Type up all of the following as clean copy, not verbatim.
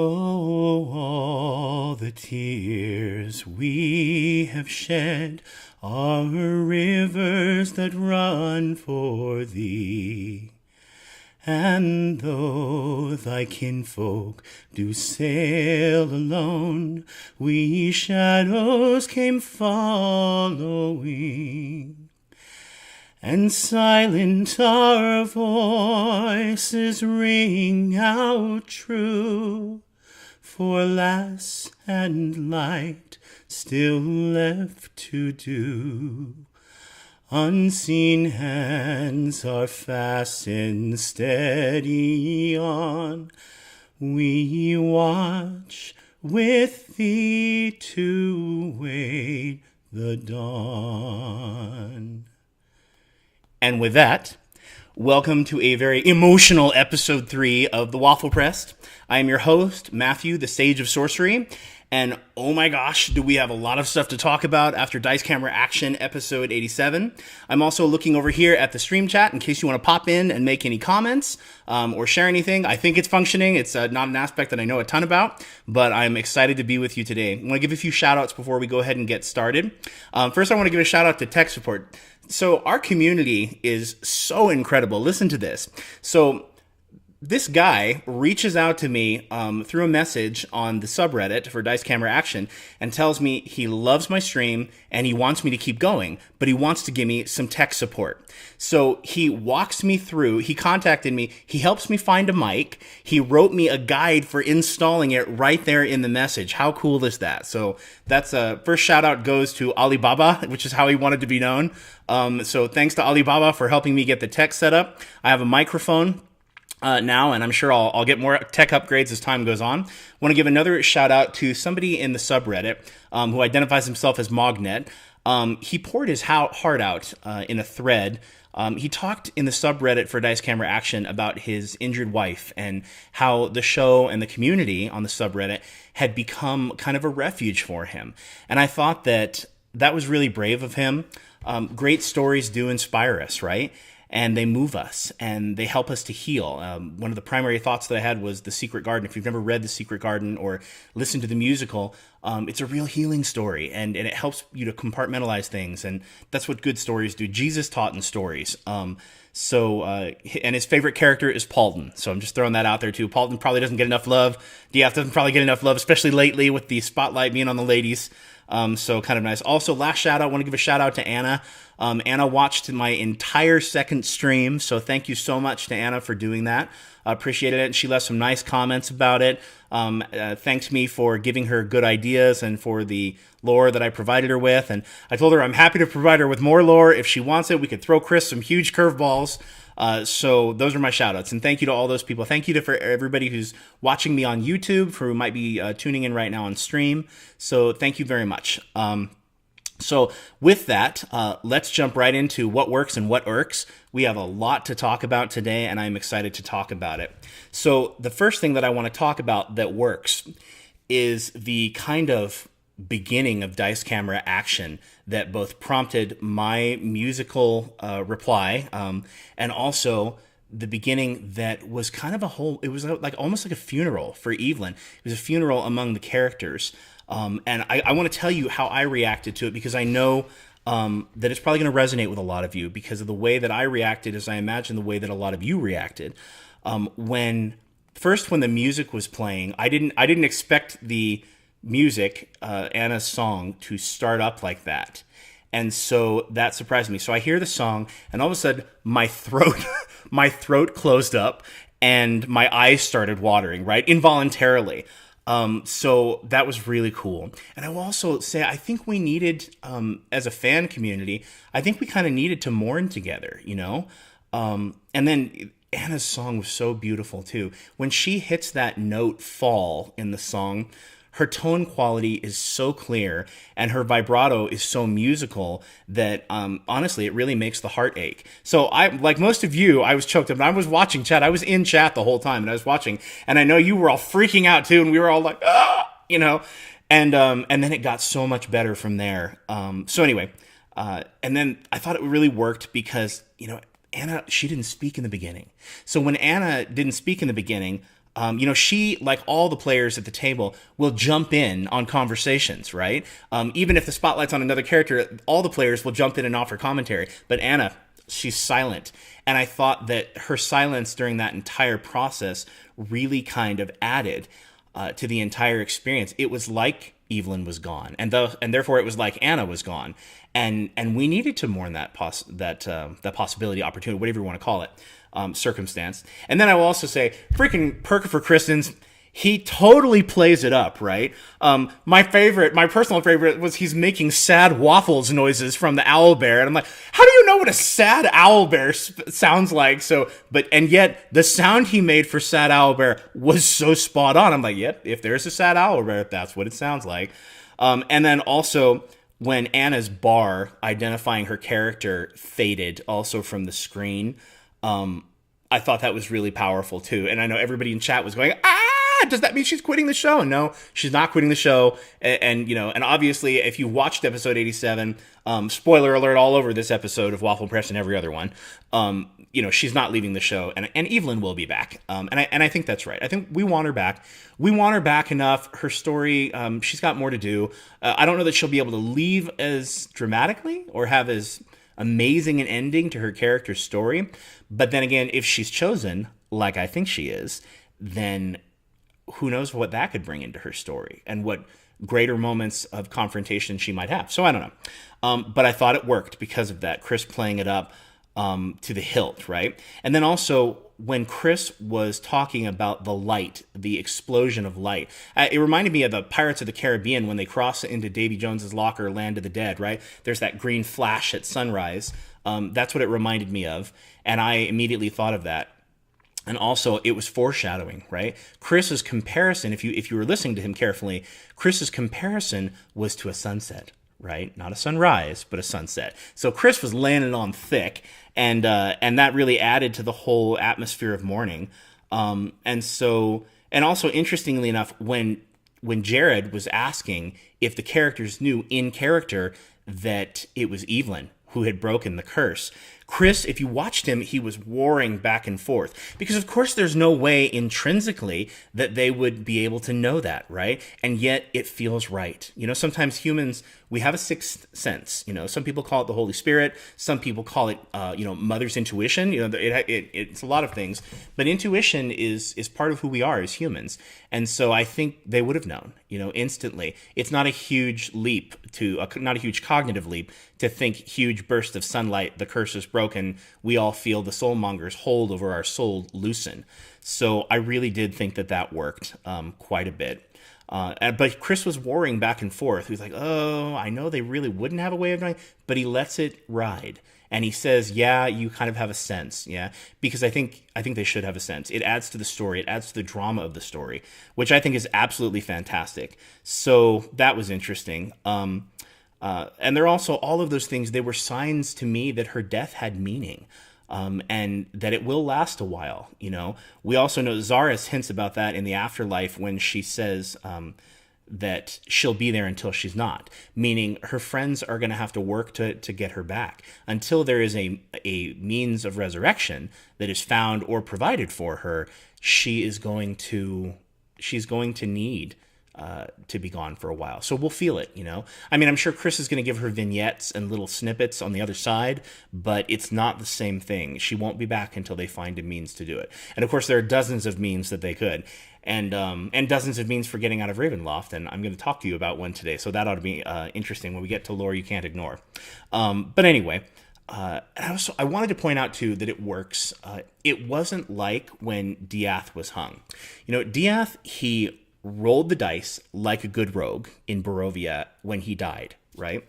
Oh, all the tears we have shed are rivers that run for thee. And though thy kinfolk do sail alone, we shadows came following. And silent our voices ring out true, for lass and light still left to do. Unseen hands are fastened steady on. We watch with thee to wait the dawn. And with that, welcome to a very emotional episode 3 of the Waffle Press. I am your host, Matthew, the Sage of Sorcery. And oh my gosh, do we have a lot of stuff to talk about after Dice Camera Action episode 87. I'm also looking over here at the stream chat in case you want to pop in and make any comments or share anything. I think it's functioning. It's not an aspect that I know a ton about, but I'm excited to be with you today. I want to give a few shout outs before we go ahead and get started. First, I want to give a shout out to tech support. So our community is so incredible. Listen to this. So this guy reaches out to me through a message on the subreddit for Dice Camera Action and tells me he loves my stream and he wants me to keep going, but he wants to give me some tech support. So he walks me through, he contacted me, he helps me find a mic, he wrote me a guide for installing it right there in the message. How cool is that? So that's first shout out goes to Alibaba, which is how he wanted to be known. So thanks to Alibaba for helping me get the tech set up. I have a microphone now, and I'm sure I'll get more tech upgrades as time goes on. Want to give another shout out to somebody in the subreddit who identifies himself as Mognet. He poured his heart out in a thread. He talked in the subreddit for Dice Camera Action about his injured wife and how the show and the community on the subreddit had become kind of a refuge for him. And I thought that was really brave of him. Great stories do inspire us, right? And they move us and they help us to heal. One of the primary thoughts that I had was The Secret Garden. If you've never read The Secret Garden or listened to the musical, it's a real healing story and it helps you to compartmentalize things. And that's what good stories do. Jesus taught in stories. And his favorite character is Paulton. So I'm just throwing that out there too. Paulton probably doesn't get enough love. DF doesn't probably get enough love, especially lately with the spotlight being on the ladies. So kind of nice. Also, last shout out, I want to give a shout out to Anna. Anna watched my entire second stream, so thank you so much to Anna for doing that. I appreciated it, and she left some nice comments about it. Thanked me for giving her good ideas and for the lore that I provided her with. And I told her I'm happy to provide her with more lore. If she wants it, we could throw Chris some huge curveballs. So those are my shout outs. And thank you to all those people. Thank you for everybody who's watching me on YouTube, for who might be tuning in right now on stream. So thank you very much. So with that, let's jump right into what works and what irks. We have a lot to talk about today, and I'm excited to talk about it. So the first thing that I want to talk about that works is the kind of beginning of Dice Camera Action that both prompted my musical reply and also the beginning that was kind of it was like almost like a funeral for Evelyn. It was a funeral among the characters. And I want to tell you how I reacted to it because I know that it's probably going to resonate with a lot of you because of the way that I reacted is I imagine the way that a lot of you reacted. When the music was playing, I didn't expect the music, Anna's song, to start up like that. And so that surprised me. So I hear the song and all of a sudden my throat closed up and my eyes started watering, right? Involuntarily. So that was really cool. And I will also say, I think we needed, as a fan community, I think we kind of needed to mourn together, you know? And then Anna's song was so beautiful too. When she hits that note fall in the song, her tone quality is so clear and her vibrato is so musical that honestly, it really makes the heart ache. So I, like most of you, I was choked up and I was watching chat. I was in chat the whole time and I was watching, and I know you were all freaking out too. And we were all like, ah, you know, and then it got so much better from there. So anyway, and then I thought it really worked because, you know, Anna, she didn't speak in the beginning. So when Anna didn't speak in the beginning, She, like all the players at the table, will jump in on conversations, right? Even if the spotlight's on another character, all the players will jump in and offer commentary. But Anna, she's silent. And I thought that her silence during that entire process really kind of added to the entire experience. It was like Evelyn was gone, and therefore it was like Anna was gone, and we needed to mourn that possibility, opportunity, whatever you want to call it, circumstance. And then I will also say, freaking Perker for Kristens, he totally plays it up, right? My personal favorite was he's making sad waffles noises from the owl bear, and I'm like, how do you know what a sad owl bear sounds like? And yet the sound he made for sad owl bear was so spot on. I'm like, yep, if there's a sad owl bear, that's what it sounds like. And then also when Anna's bar identifying her character faded also from the screen, I thought that was really powerful too. And I know everybody in chat was going, does that mean she's quitting the show? And no, she's not quitting the show. And obviously, if you watched episode 87, spoiler alert all over this episode of Waffle Press and every other one, she's not leaving the show, and Evelyn will be back. And I think that's right. I think we want her back. We want her back enough. Her story, she's got more to do. I don't know that she'll be able to leave as dramatically or have as amazing an ending to her character's story. But then again, if she's chosen, like I think she is, then who knows what that could bring into her story and what greater moments of confrontation she might have. So I don't know. But I thought it worked because of that. Chris playing it up to the hilt, right? And then also when Chris was talking about the light, the explosion of light, it reminded me of the Pirates of the Caribbean when they cross into Davy Jones's locker, Land of the Dead, right? There's that green flash at sunrise. That's what it reminded me of. And I immediately thought of that. And also, it was foreshadowing, right? Chris's comparison, if you were listening to him carefully, Chris's comparison was to a sunset, right? Not a sunrise, but a sunset. So Chris was laying it on thick, and that really added to the whole atmosphere of mourning. And also, interestingly enough, when Jared was asking if the characters knew in character that it was Evelyn who had broken the curse, Chris, if you watched him, he was warring back and forth because, of course, there's no way intrinsically that they would be able to know that, right? And yet it feels right. Sometimes humans, we have a sixth sense. Some people call it the Holy Spirit. Some people call it, mother's intuition. It's a lot of things. But intuition is part of who we are as humans. And so I think they would have known, instantly. It's not a huge leap not a huge cognitive leap to think huge burst of sunlight, the curse is broken, we all feel the soulmonger's hold over our soul loosen. So I really did think that worked quite a bit. But Chris was warring back and forth. He was like, oh, I know they really wouldn't have a way of knowing, but he lets it ride. And he says, yeah, you kind of have a sense, yeah? Because I think they should have a sense. It adds to the story. It adds to the drama of the story, which I think is absolutely fantastic. So that was interesting. And there are also all of those things. They were signs to me that her death had meaning. And that it will last a while, We also know Zaris hints about that in the afterlife when she says that she'll be there until she's not, meaning her friends are going to have to work to get her back until there is a means of resurrection that is found or provided for her. She's going to need to be gone for a while. So we'll feel it, I mean, I'm sure Chris is going to give her vignettes and little snippets on the other side, but it's not the same thing. She won't be back until they find a means to do it. And of course, there are dozens of means that they could, and dozens of means for getting out of Ravenloft. And I'm going to talk to you about one today. So that ought to be interesting when we get to lore you can't ignore. But anyway, and I wanted to point out too that it works. It wasn't like when Diath was hung. Diath, he rolled the dice like a good rogue in Barovia when he died, right?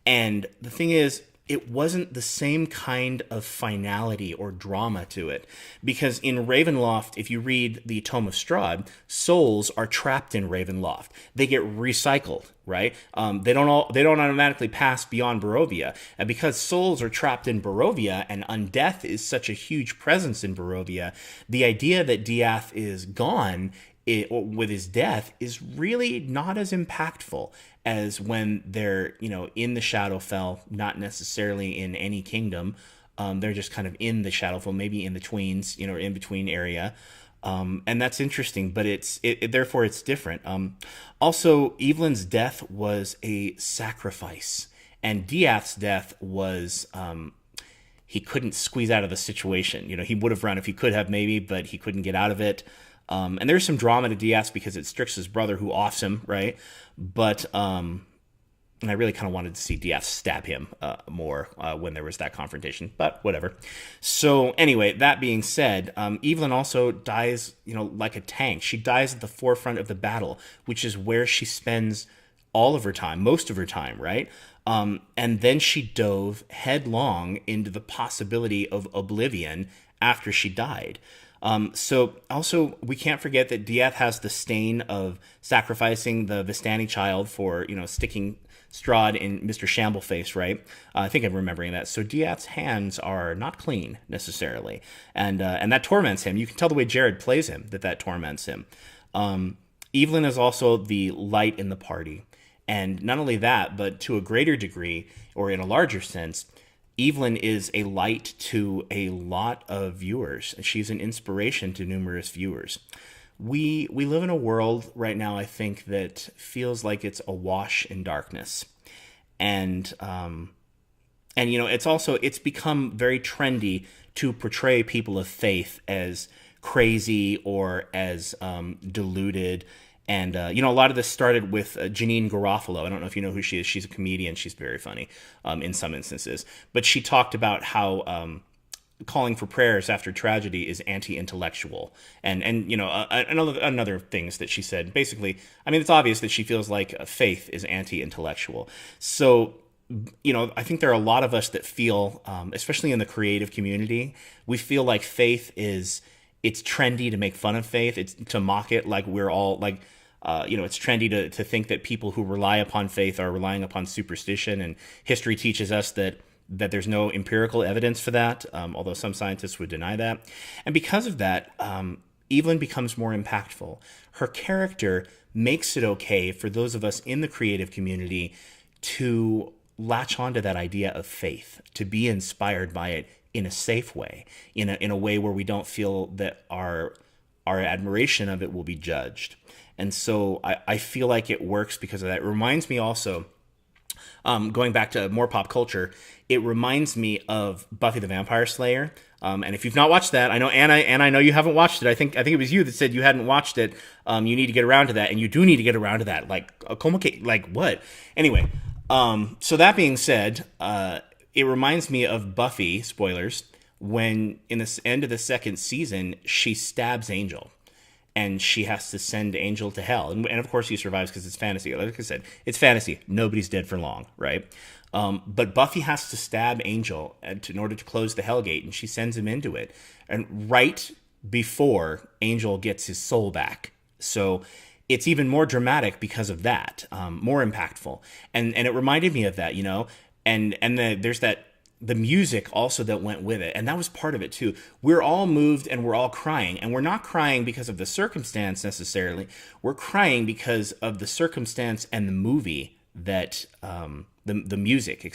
And the thing is, it wasn't the same kind of finality or drama to it, because in Ravenloft, if you read the Tome of Strahd, souls are trapped in Ravenloft. They get recycled, right? They don't automatically pass beyond Barovia, and because souls are trapped in Barovia and undeath is such a huge presence in Barovia, the idea that Diath is gone with his death is really not as impactful as when they're, in the Shadowfell, not necessarily in any kingdom. They're just kind of in the Shadowfell, maybe in the Tweens, or in between area. And that's interesting, but therefore it's different. Also, Evelyn's death was a sacrifice, and Diath's death was he couldn't squeeze out of the situation. He would have run if he could have, maybe, but he couldn't get out of it. And there's some drama to Diath because it's Strix's brother who offs him, right? But and I really kind of wanted to see Diath stab him more when there was that confrontation, but whatever. So anyway, that being said, Evelyn also dies, like a tank. She dies at the forefront of the battle, which is where she spends all of her time, most of her time, right? And then she dove headlong into the possibility of oblivion after she died. So also, we can't forget that Diath has the stain of sacrificing the Vistani child for, sticking Strahd in Mr. Shambleface, right? I think I'm remembering that. So Diath's hands are not clean, necessarily. And that torments him. You can tell the way Jared plays him that torments him. Evelyn is also the light in the party. And not only that, but to a greater degree, or in a larger sense, Evelyn is a light to a lot of viewers. She's an inspiration to numerous viewers. We live in a world right now, I think, that feels like it's awash in darkness. And it's become very trendy to portray people of faith as crazy or as deluded. And, a lot of this started with Janine Garofalo. I don't know if you know who she is. She's a comedian. She's very funny in some instances. But she talked about how calling for prayers after tragedy is anti-intellectual. And another things that she said. Basically, it's obvious that she feels like faith is anti-intellectual. So, I think there are a lot of us that feel, especially in the creative community, we feel like faith it's trendy to make fun of faith. It's to mock it, like we're all like, it's trendy to think that people who rely upon faith are relying upon superstition, and history teaches us that there's no empirical evidence for that, although some scientists would deny that. And because of that, Evelyn becomes more impactful. Her character makes it okay for those of us in the creative community to latch onto that idea of faith, to be inspired by it in a safe way, in a way where we don't feel that our admiration of it will be judged. And so I feel like it works because of that. It reminds me also, going back to more pop culture, it reminds me of Buffy the Vampire Slayer. And if you've not watched that, I know Anna, I know you haven't watched it. I think it was you that said you hadn't watched it. You need to get around to that, and you do need to get around to that. Like what? Anyway, so that being said, it reminds me of Buffy, spoilers, when in the end of the second season, she stabs Angel. And she has to send Angel to hell. And of course he survives because it's fantasy. Like I said, it's fantasy. Nobody's dead for long, right? But Buffy has to stab Angel in order to close the Hellgate, and she sends him into it. And right before Angel gets his soul back. So it's even more dramatic because of that, more impactful. And it reminded me of that, there's the music also that went with it. And that was part of it too. We're all moved and we're all crying, and we're not crying because of the circumstance necessarily. We're crying because of the circumstance and the movie that, the music,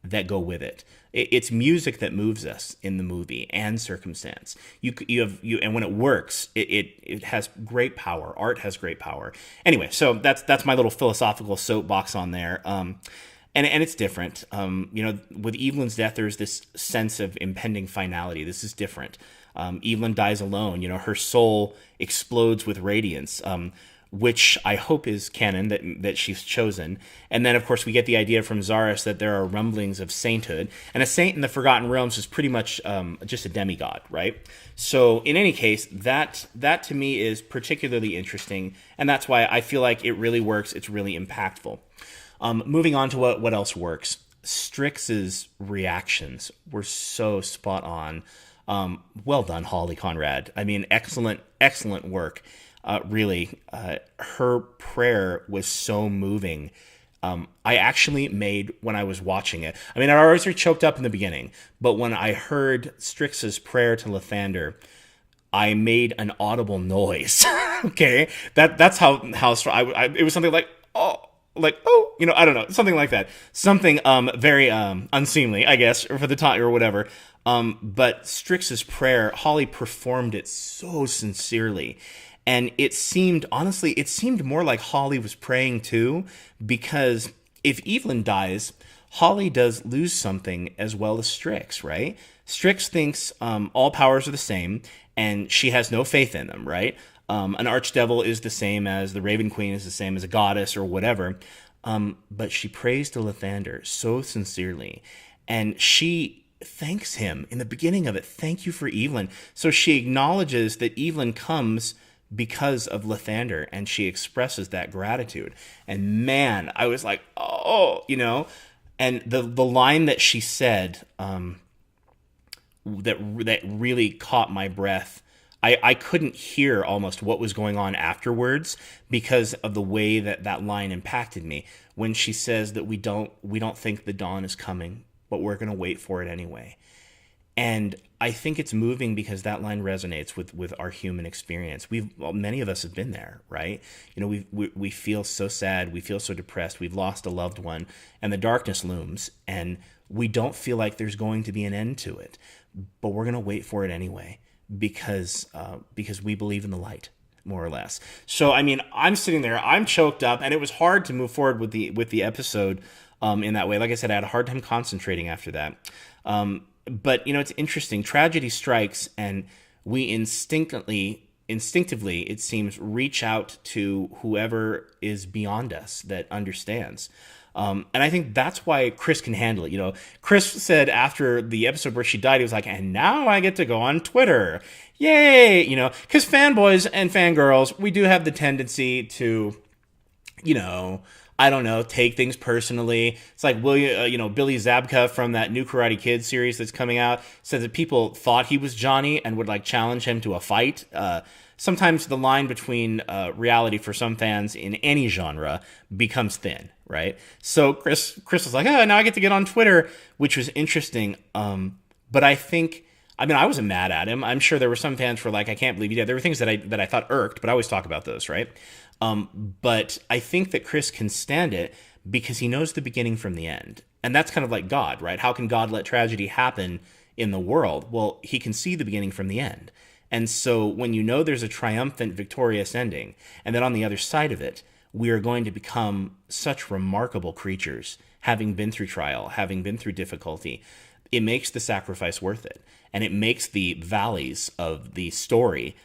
that go with it. It's music that moves us in the movie and circumstance. And when it works, it has great power. Art has great power. Anyway, so that's my little philosophical soapbox on there. And it's different. With Evelyn's death, there's this sense of impending finality. This is different. Evelyn dies alone. Her soul explodes with radiance, which I hope is canon, that she's chosen. And then, of course, we get the idea from Zaris that there are rumblings of sainthood. And a saint in the Forgotten Realms is pretty much just a demigod, right? So in any case, that to me is particularly interesting. And that's why I feel like it really works. It's really impactful. Moving on to what else works. Strix's reactions were so spot on. Well done, Holly Conrad. Excellent work. Really, her prayer was so moving. I actually made, when I was watching it, I was already choked up in the beginning, but when I heard Strix's prayer to Lathander, I made an audible noise. Okay, that's how strong. It was something like, oh, I don't know, something like that. Something very unseemly, I guess, for the time or whatever. But Strix's prayer, Holly performed it so sincerely. And it seemed, honestly, it seemed more like Holly was praying too, because if Evelyn dies, Holly does lose something as well as Strix, right? Strix thinks all powers are the same, and she has no faith in them, right? An archdevil is the same as the Raven Queen, is the same as a goddess or whatever. But she prays to Lathander so sincerely, and she thanks him in the beginning of it. Thank you for Evelyn. So she acknowledges that Evelyn comes because of Lathander, and she expresses that gratitude. And man, I was like, oh, and the line that she said that really caught my breath. I couldn't hear almost what was going on afterwards because of the way that line impacted me. When she says that we don't think the dawn is coming, but we're going to wait for it anyway. And I think it's moving because that line resonates with our human experience. Many of us have been there, right? We feel so sad, we feel so depressed, we've lost a loved one, and the darkness looms, and we don't feel like there's going to be an end to it, but we're going to wait for it anyway because we believe in the light, more or less. So I mean, I'm sitting there, I'm choked up, and it was hard to move forward with the episode in that way. Like I said, I had a hard time concentrating after that. But it's interesting. Tragedy strikes, and we instinctively, it seems, reach out to whoever is beyond us that understands. And I think that's why Chris can handle it. Chris said after the episode where she died, he was like, and now I get to go on Twitter. Yay! Because fanboys and fangirls, we do have the tendency to, I don't know, take things personally. It's like Billy Zabka from that new Karate Kid series that's coming out said that people thought he was Johnny and would challenge him to a fight. Sometimes the line between reality for some fans in any genre becomes thin, right? So Chris was like, oh, now I get on Twitter, which was interesting. But I wasn't mad at him. I'm sure there were some fans who were like, I can't believe you did. There were things that I thought irked, but I always talk about those, right? But I think that Chris can stand it because he knows the beginning from the end. And that's kind of like God, right? How can God let tragedy happen in the world? Well, he can see the beginning from the end. And so when there's a triumphant, victorious ending, and then on the other side of it, we are going to become such remarkable creatures, having been through trial, having been through difficulty, it makes the sacrifice worth it. And it makes the valleys of the story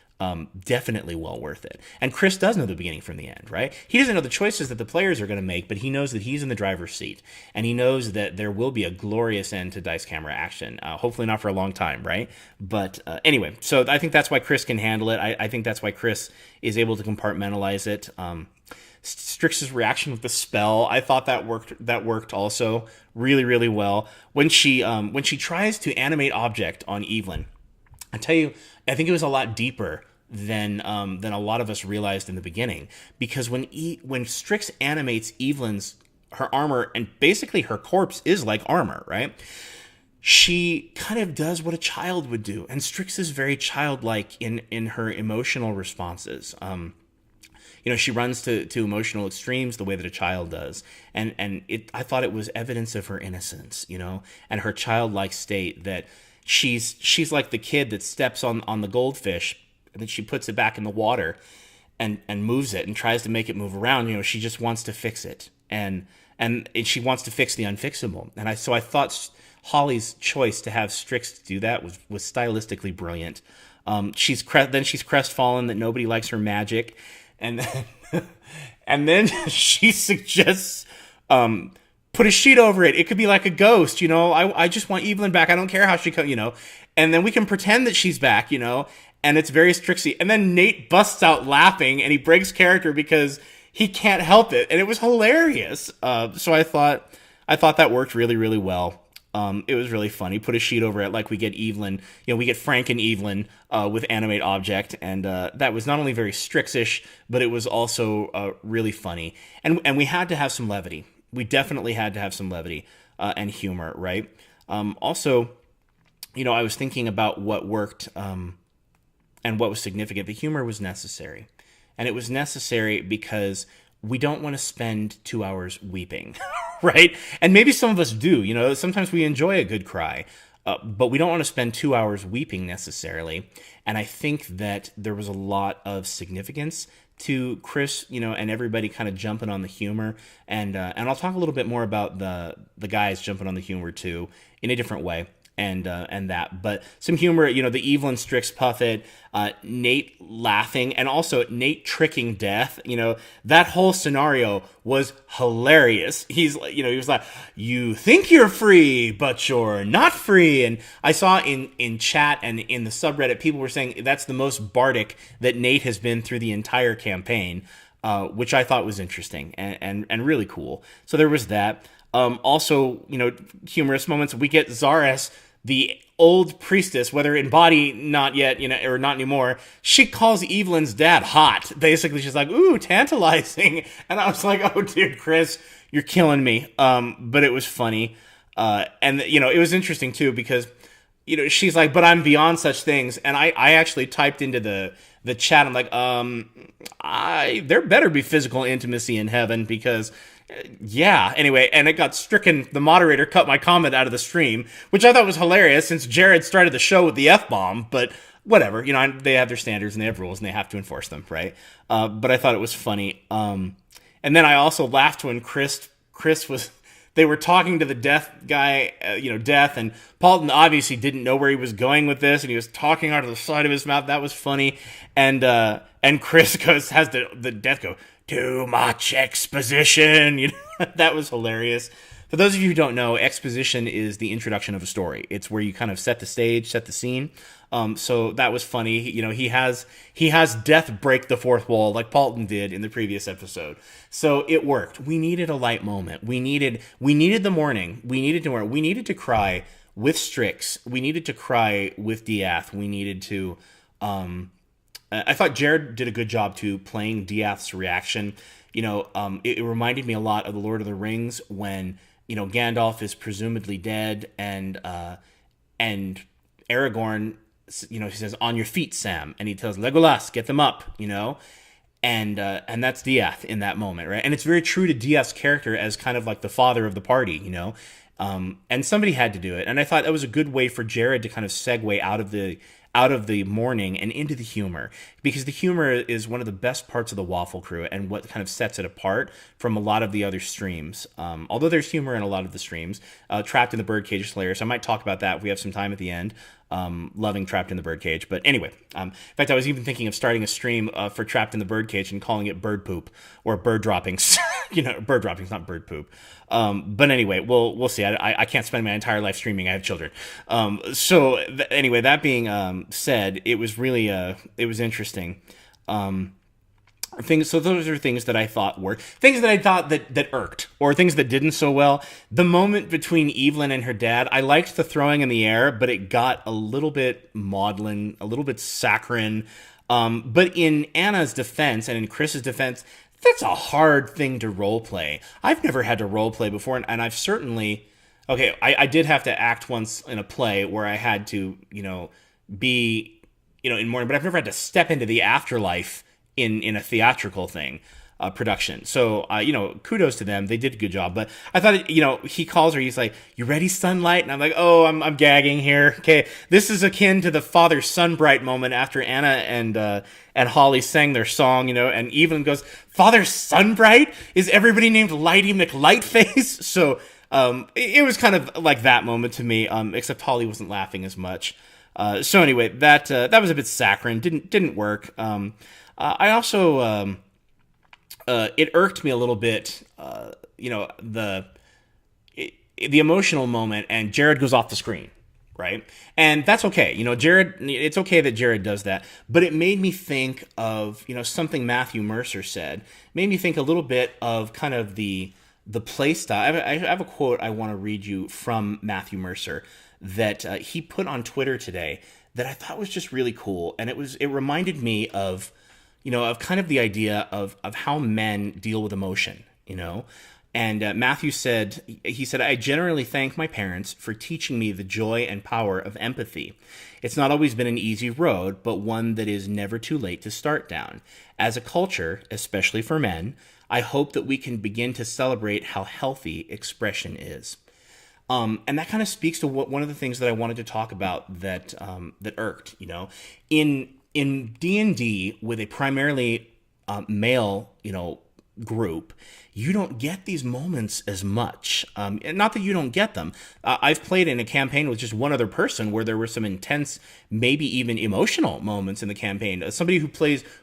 definitely well worth it. And Chris does know the beginning from the end, right? He doesn't know the choices that the players are going to make, but he knows that he's in the driver's seat. And he knows that there will be a glorious end to dice camera action. Hopefully not for a long time, right? But anyway, so I think that's why Chris can handle it. I think that's why Chris is able to compartmentalize it. Strix's reaction with the spell, I thought that worked also really, really well. When she tries to animate object on Evelyn, I tell you, I think it was a lot deeper than a lot of us realized in the beginning, because when Strix animates her armor, and basically her corpse is like armor, right? She kind of does what a child would do, and Strix is very childlike in her emotional responses. She runs to emotional extremes the way that a child does, and I thought it was evidence of her innocence, and her childlike state, that she's like the kid that steps on the goldfish, and then she puts it back in the water and moves it and tries to make it move around. She just wants to fix it, and she wants to fix the unfixable. And so I thought Holly's choice to have Strix do that was stylistically brilliant. She's crestfallen that nobody likes her magic, and then she suggests put a sheet over it. It could be like a ghost, I just want Evelyn back. I don't care how she comes, and then we can pretend that she's back, and it's very Strixy. And then Nate busts out laughing, and he breaks character because he can't help it, and it was hilarious. So I thought that worked really, really well. It was really funny. Put a sheet over it like we get Evelyn, we get Frank and Evelyn with animate object, and that was not only very Strixish, but it was also really funny. And we had to have some levity. We definitely had to have some levity and humor, right? Also, I was thinking about what worked and what was significant. The humor was necessary. And it was necessary because we don't want to spend 2 hours weeping, right? And maybe some of us do. Sometimes we enjoy a good cry. but we don't want to spend 2 hours weeping necessarily. And I think that there was a lot of significance to Chris, and everybody kind of jumping on the humor, and I'll talk a little bit more about the guys jumping on the humor too in a different way. And that, but some humor, the Evelyn Strix Puffet, Nate laughing, and also Nate tricking Death. That whole scenario was hilarious. He was like, "You think you're free, but you're not free." And I saw in chat and in the subreddit, people were saying that's the most bardic that Nate has been through the entire campaign, which I thought was interesting and really cool. So there was that. Also, humorous moments. We get Zaris, the old priestess, whether in body, not yet, or not anymore. She calls Evelyn's dad hot. Basically, she's like, "Ooh, tantalizing." And I was like, "Oh, dude, Chris, you're killing me." But it was funny. And, it was interesting, too, because, she's like, "But I'm beyond such things." And I actually typed into the chat. I'm like, there better be physical intimacy in heaven because... yeah, anyway, and it got stricken. The moderator cut my comment out of the stream, which I thought was hilarious since Jared started the show with the F-bomb, but whatever. They have their standards and they have rules and they have to enforce them, right? But I thought it was funny. And then I also laughed when Chris was... they were talking to the Death guy, Death, and Paulton obviously didn't know where he was going with this, and he was talking out of the side of his mouth. That was funny. And Chris has the Death go, "Too much exposition." That was hilarious. For those of you who don't know, exposition is the introduction of a story. It's where you kind of set the stage, set the scene. So that was funny. He has Death break the fourth wall like Paulton did in the previous episode. So it worked. We needed a light moment. We needed the morning. We needed to cry with Strix. We needed to cry with Diath. We needed to. I thought Jared did a good job too playing Diath's reaction. It reminded me a lot of the Lord of the Rings when Gandalf is presumably dead and Aragorn, he says, "On your feet, Sam," and he tells Legolas, "Get them up," and that's Diath in that moment, right? And it's very true to Diath's character as kind of like the father of the party, and somebody had to do it, and I thought that was a good way for Jared to kind of segue out of the mourning and into the humor, because the humor is one of the best parts of the Waffle Crew and what kind of sets it apart from a lot of the other streams. Although there's humor in a lot of the streams. Trapped in the Birdcage Slayer, so I might talk about that if we have some time at the end. Loving Trapped in the Birdcage. But anyway, in fact, I was even thinking of starting a stream for Trapped in the Birdcage and calling it Bird Poop or Bird Droppings. Bird Droppings, not Bird Poop. But anyway, we'll see. I can't spend my entire life streaming. I have children. Anyway, that being said, it was really it was interesting. So those are things that I thought worked. Things that I thought that irked, or things that didn't so well. The moment between Evelyn and her dad, I liked the throwing in the air, but it got a little bit maudlin, a little bit saccharine. But in Anna's defense and in Chris's defense, that's a hard thing to roleplay. I've never had to roleplay before, and I've certainly... Okay, I did have to act once in a play where I had to, be, in mourning, but I've never had to step into the afterlife in a theatrical thing, production. So, kudos to them. They did a good job. But I thought, he calls her, he's like, "You ready, Sunlight?" And I'm like, "Oh, I'm gagging here." Okay, this is akin to the Father Sunbright moment after Anna and Holly sang their song, and Evelyn goes, "Father Sunbright? Is everybody named Lighty McLightface?" So, it was kind of like that moment to me, except Holly wasn't laughing as much. So anyway, that was a bit saccharine. Didn't work. I also, it irked me a little bit, the emotional moment, and Jared goes off the screen, right? And that's okay. Jared, it's okay that Jared does that, but it made me think of, something Matthew Mercer said. It made me think a little bit of kind of the play style. I have a quote I want to read you from Matthew Mercer that he put on Twitter today that I thought was just really cool, and it reminded me of kind of the idea of how men deal with emotion, And Matthew said, "I generally thank my parents for teaching me the joy and power of empathy. It's not always been an easy road, but one that is never too late to start down. As a culture, especially for men, I hope that we can begin to celebrate how healthy expression is." And that kind of speaks to one of the things that I wanted to talk about that that irked. In D&D with a primarily male, group, you don't get these moments as much. And not that you don't get them. I've played in a campaign with just one other person where there were some intense, maybe even emotional moments in the campaign. Somebody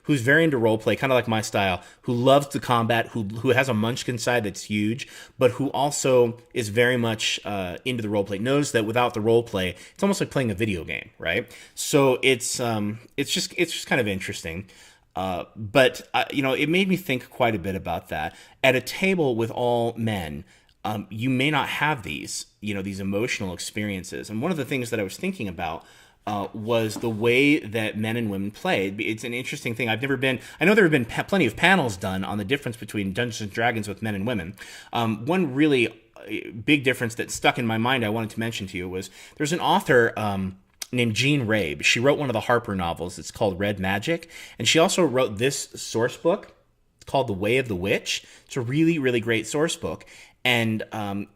who's very into role play, kind of like my style, who loves the combat, who has a munchkin side that's huge, but who also is very much into the role play, knows that without the role play, it's almost like playing a video game, right? So it's just kind of interesting. But it made me think quite a bit about that. At a table with all men, you may not have these emotional experiences. And one of the things that I was thinking about was the way that men and women play. It's an interesting thing. I know there have been plenty of panels done on the difference between Dungeons and Dragons with men and women. One really big difference that stuck in my mind I wanted to mention to you was there's an author named Jean Rabe. She wrote one of the Harper novels. It's called Red Magic. And she also wrote this source book. It's called The Way of the Witch. It's a really, really great source book. And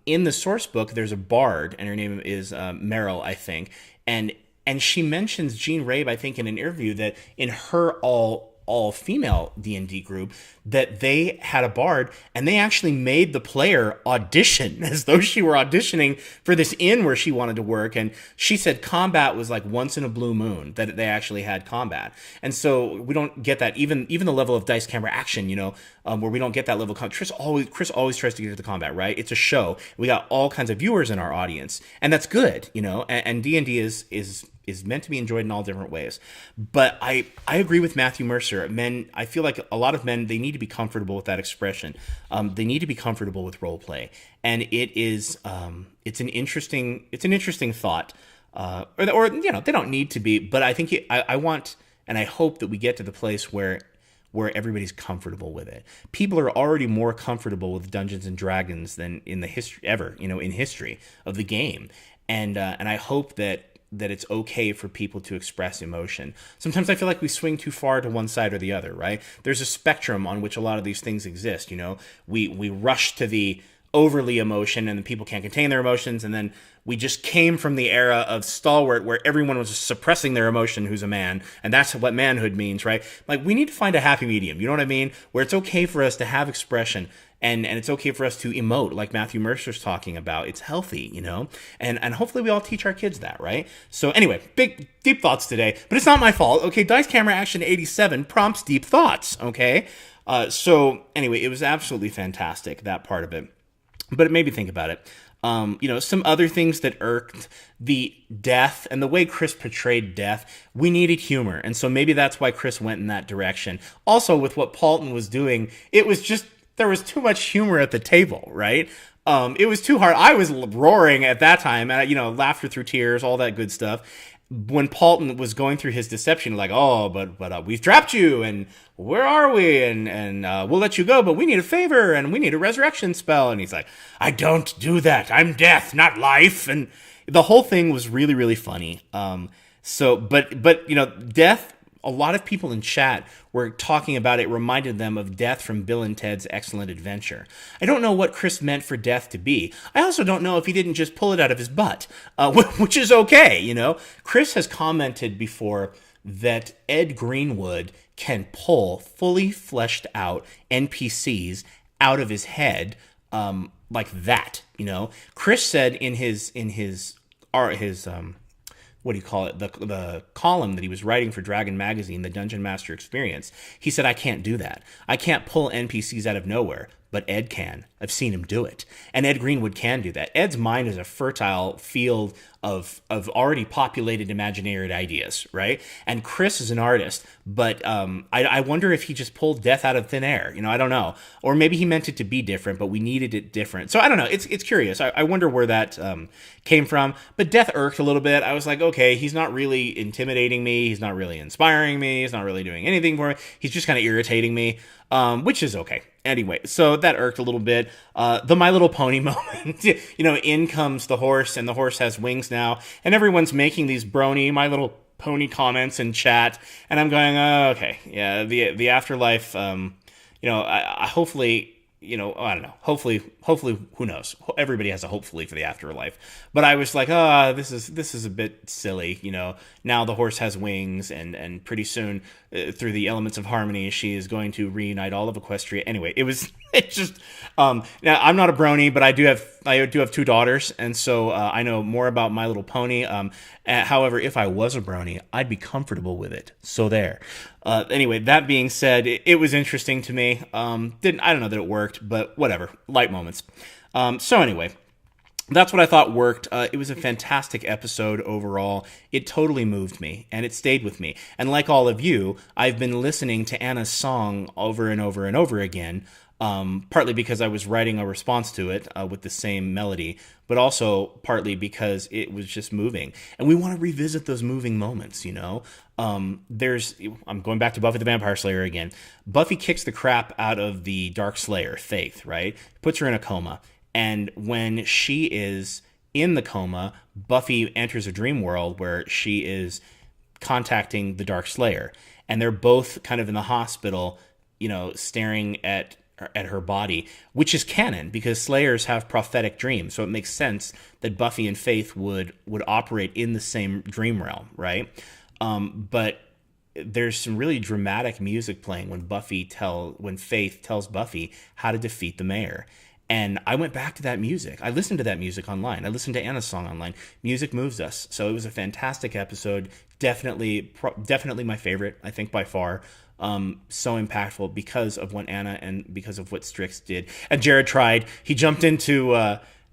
in the source book, there's a bard, and her name is Meryl, I think. And she mentions Jean Rabe, I think, in an interview that in her all-female D&D group, that they had a bard, and they actually made the player audition as though she were auditioning for this inn where she wanted to work. And she said combat was like once in a blue moon that they actually had combat. And so we don't get that, even the level of dice camera action, where we don't get that level of Chris always tries to get to the combat, right? It's a show. We got all kinds of viewers in our audience, and that's good, and D&D is meant to be enjoyed in all different ways. But I agree with Matthew Mercer. Men, I feel like a lot of men, they need to be comfortable with that expression. They need to be comfortable with role play. And it's an interesting thought. Or they don't need to be, but I think I want, and I hope that we get to the place where everybody's comfortable with it. People are already more comfortable with Dungeons and Dragons than in the history in history of the game. And I hope that it's okay for people to express emotion. Sometimes I feel like we swing too far to one side or the other, right? There's a spectrum on which a lot of these things exist, We rush to the overly emotion and then people can't contain their emotions, and then we just came from the era of Stalwart where everyone was just suppressing their emotion who's a man, and that's what manhood means, right? Like, we need to find a happy medium, you know what I mean? Where it's okay for us to have expression, and it's okay for us to emote, like Matthew Mercer's talking about. It's healthy, and hopefully we all teach our kids that, right? So anyway, big, deep thoughts today, but it's not my fault, okay? Dice Camera Action 87 prompts deep thoughts, okay? So anyway, it was absolutely fantastic, that part of it. But it made me think about it. Some other things that irked, the death and the way Chris portrayed death. We needed humor, and so maybe that's why Chris went in that direction. Also, with what Paulton was doing, it was just, there was too much humor at the table, right? It was too hard. I was roaring at that time, and laughter through tears, all that good stuff. When Paulton was going through his deception, like, oh, but we've trapped you, and where are we? And we'll let you go, but we need a favor, and we need a resurrection spell. And he's like, I don't do that. I'm death, not life. And the whole thing was really, really funny. But death, a lot of people in chat were talking about it, reminded them of death from Bill and Ted's Excellent Adventure. I don't know what Chris meant for death to be. I also don't know if he didn't just pull it out of his butt, which is okay, Chris has commented before that Ed Greenwood can pull fully fleshed out NPCs out of his head like that, Chris said in his what do you call it? The column that he was writing for Dragon Magazine, the Dungeon Master Experience. He said, I can't do that. I can't pull NPCs out of nowhere, but Ed can. I've seen him do it. And Ed Greenwood can do that. Ed's mind is a fertile field of already populated imaginary ideas, right? And Chris is an artist, but I wonder if he just pulled death out of thin air. I don't know. Or maybe he meant it to be different, but we needed it different. So I don't know. It's curious. I wonder where that came from. But death irked a little bit. I was like, okay, he's not really intimidating me. He's not really inspiring me. He's not really doing anything for me. He's just kind of irritating me, which is okay. Anyway, so that irked a little bit. The My Little Pony moment, in comes the horse, and the horse has wings now, and everyone's making these brony My Little Pony comments in chat, and I'm going, oh, okay, yeah, the afterlife, I hopefully, I don't know. Hopefully, who knows? Everybody has a hopefully for the afterlife. But I was like, this is a bit silly. Now the horse has wings, and pretty soon, through the elements of harmony, she is going to reunite all of Equestria. Anyway, it's just. Now I'm not a brony, but I do have two daughters, and so I know more about My Little Pony. However, if I was a brony, I'd be comfortable with it. So there. Anyway, that being said, it was interesting to me. I don't know that it worked, but whatever. Light moments. So anyway, that's what I thought worked. It was a fantastic episode overall. It totally moved me, and it stayed with me. And like all of you, I've been listening to Anna's song over and over and over again, partly because I was writing a response to it with the same melody, but also partly because it was just moving. And we want to revisit those moving moments, I'm going back to Buffy the Vampire Slayer again. Buffy kicks the crap out of the Dark Slayer, Faith, right? Puts her in a coma. And when she is in the coma, Buffy enters a dream world where she is contacting the Dark Slayer. And they're both kind of in the hospital, staring at her body, which is canon because Slayers have prophetic dreams. So it makes sense that Buffy and Faith would operate in the same dream realm, right? But there's some really dramatic music playing when Faith tells Buffy how to defeat the mayor. And I went back to that music. I listened to that music online. I listened to Anna's song online. Music moves us. So it was a fantastic episode. Definitely my favorite, I think, by far. So impactful because of what Anna and because of what Strix did. And Jared tried. He jumped into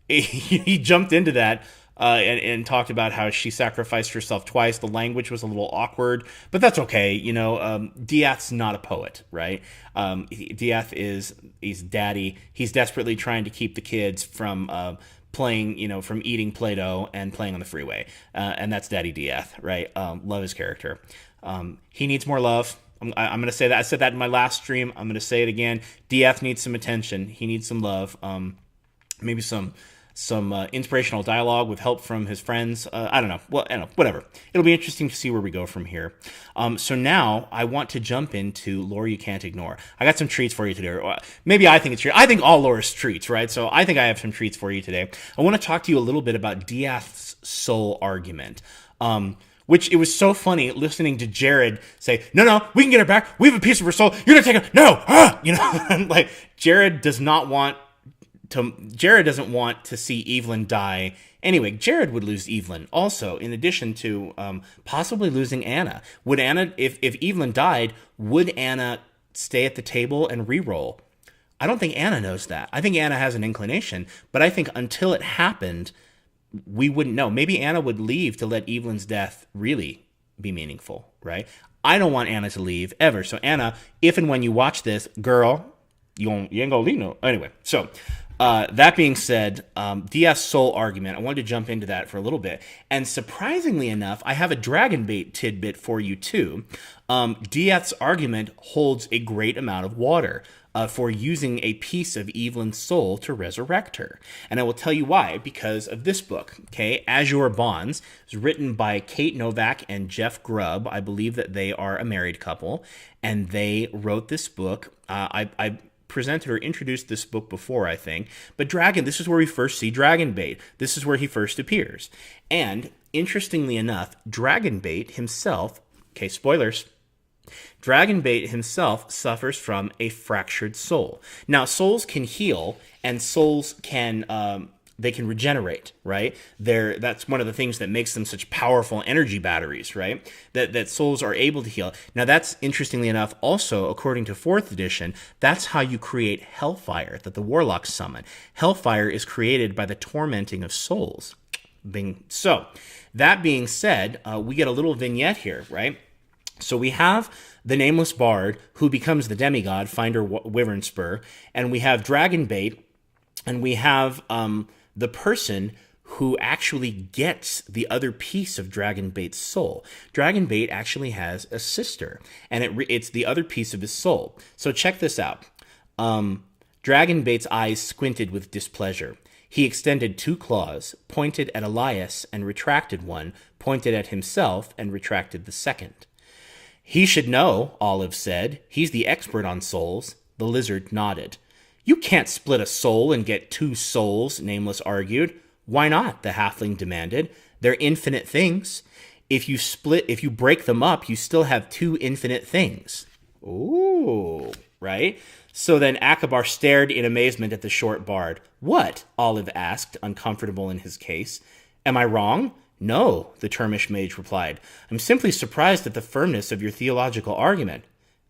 that and talked about how she sacrificed herself twice. The language was a little awkward, but that's okay. Diath's not a poet, right? Diath he's daddy. He's desperately trying to keep the kids from playing, from eating Play-Doh and playing on the freeway. And that's Daddy Diath, right? Love his character. He needs more love. I'm going to say that. I said that in my last stream. I'm going to say it again. Diath needs some attention. He needs some love. Maybe some inspirational dialogue with help from his friends. I don't know. Well, whatever. It'll be interesting to see where we go from here. So now I want to jump into lore you can't ignore. I got some treats for you today. Maybe I think it's treats. I think all lore is treats, right? So I think I have some treats for you today. I want to talk to you a little bit about Diath's soul argument. Which it was so funny listening to Jared say, no, we can get her back. We have a piece of her soul. You're going to take her. No. Like Jared doesn't want to see Evelyn die. Anyway, Jared would lose Evelyn also, in addition to possibly losing Anna. Would Anna, if Evelyn died, would Anna stay at the table and re-roll? I don't think Anna knows that. I think Anna has an inclination, but I think until it happened, we wouldn't know. Maybe Anna would leave to let Evelyn's death really be meaningful, right? I don't want Anna to leave ever. So Anna, if and when you watch this, girl, you ain't gonna leave no. Anyway, so that being said, Diath's soul argument, I wanted to jump into that for a little bit. And surprisingly enough, I have a dragon bait tidbit for you too. Diath's argument holds a great amount of water. For using a piece of Evelyn's soul to resurrect her. And I will tell you why, because of this book, okay? Azure Bonds. It's written by Kate Novak and Jeff Grubb. I believe that they are a married couple, and they wrote this book. I presented or introduced this book before, I think. But this is where we first see Dragonbait. This is where he first appears. And interestingly enough, Dragonbait himself, okay, spoilers, Dragonbait himself suffers from a fractured soul. Now, souls can heal, and souls can they can regenerate, right? That's one of the things that makes them such powerful energy batteries, right? That souls are able to heal. Now, that's interestingly enough, also according to 4th edition, that's how you create Hellfire that the Warlocks summon. Hellfire is created by the tormenting of souls. Bing. So, that being said, we get a little vignette here, right? So we have the nameless bard who becomes the demigod, Finder Wyvernspur, and we have Dragonbait, and we have the person who actually gets the other piece of Dragonbait's soul. Dragonbait actually has a sister, and it's the other piece of his soul. So check this out. Dragonbait's eyes squinted with displeasure. He extended 2 claws, pointed at Elias and retracted one, pointed at himself and retracted the second. He should know, Olive said. He's the expert on souls. The lizard nodded. You can't split a soul and get two souls, Nameless argued. Why not? The halfling demanded. They're infinite things. If you break them up, you still have two infinite things. Ooh, right? So then Akabar stared in amazement at the short bard. What? Olive asked, uncomfortable in his case. Am I wrong? No, the Termish mage replied. I'm simply surprised at the firmness of your theological argument.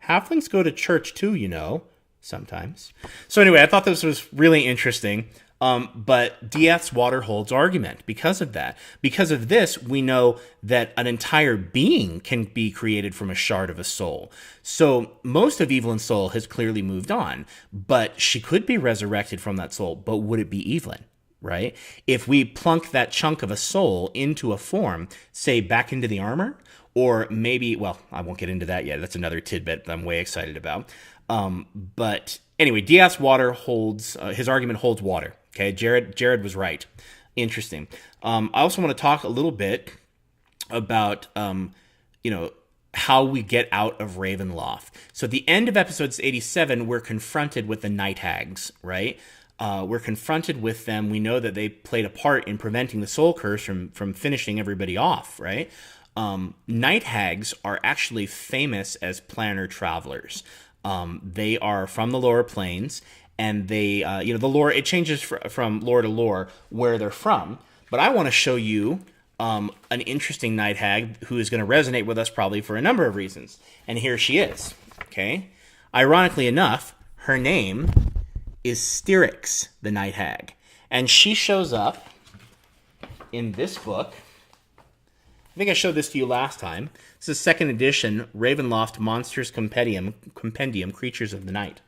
Halflings go to church too, you know. Sometimes. So anyway, I thought this was really interesting. But Dieth's water holds argument because of that. Because of this, we know that an entire being can be created from a shard of a soul. So most of Evelyn's soul has clearly moved on, but she could be resurrected from that soul. But would it be Evelyn, right? If we plunk that chunk of a soul into a form, say back into the armor, or maybe, well, I won't get into that yet. That's another tidbit that I'm way excited about. But anyway, Dieth's water holds, his argument holds water. Okay, Jared was right. Interesting. I also want to talk a little bit about, how we get out of Ravenloft. So at the end of episode 87, we're confronted with the Night Hags, right? We're confronted with them. We know that they played a part in preventing the Soul Curse from finishing everybody off, right? Night Hags are actually famous as planar travelers. They are from the lower planes, and they, the lore, it changes from lore to lore where they're from. But I want to show you an interesting night hag who is going to resonate with us probably for a number of reasons. And here she is, okay? Ironically enough, her name is Styrax, the night hag. And she shows up in this book. I think I showed this to you last time. This is second edition, Ravenloft Monsters Compendium, Creatures of the Night.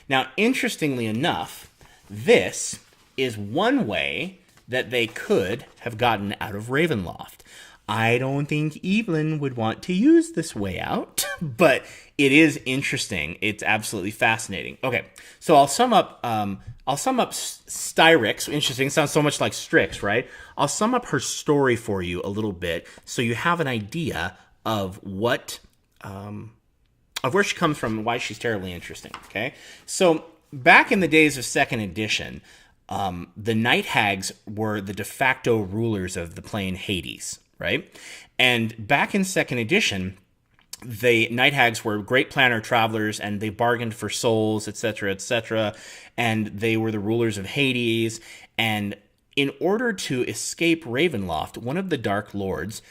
Now, interestingly enough, this is one way that they could have gotten out of Ravenloft. I don't think Evelyn would want to use this way out, but it is interesting. It's absolutely fascinating. Okay, so I'll sum up Styrax. Interesting, sounds so much like Strix, right? I'll sum up her story for you a little bit so you have an idea of what of where she comes from and why she's terribly interesting, okay? So back in the days of second edition, the Night Hags were the de facto rulers of the plane Hades, right? And back in second edition, the Night Hags were great planar travelers, and they bargained for souls, etc., and they were the rulers of Hades. And in order to escape Ravenloft, one of the Dark Lords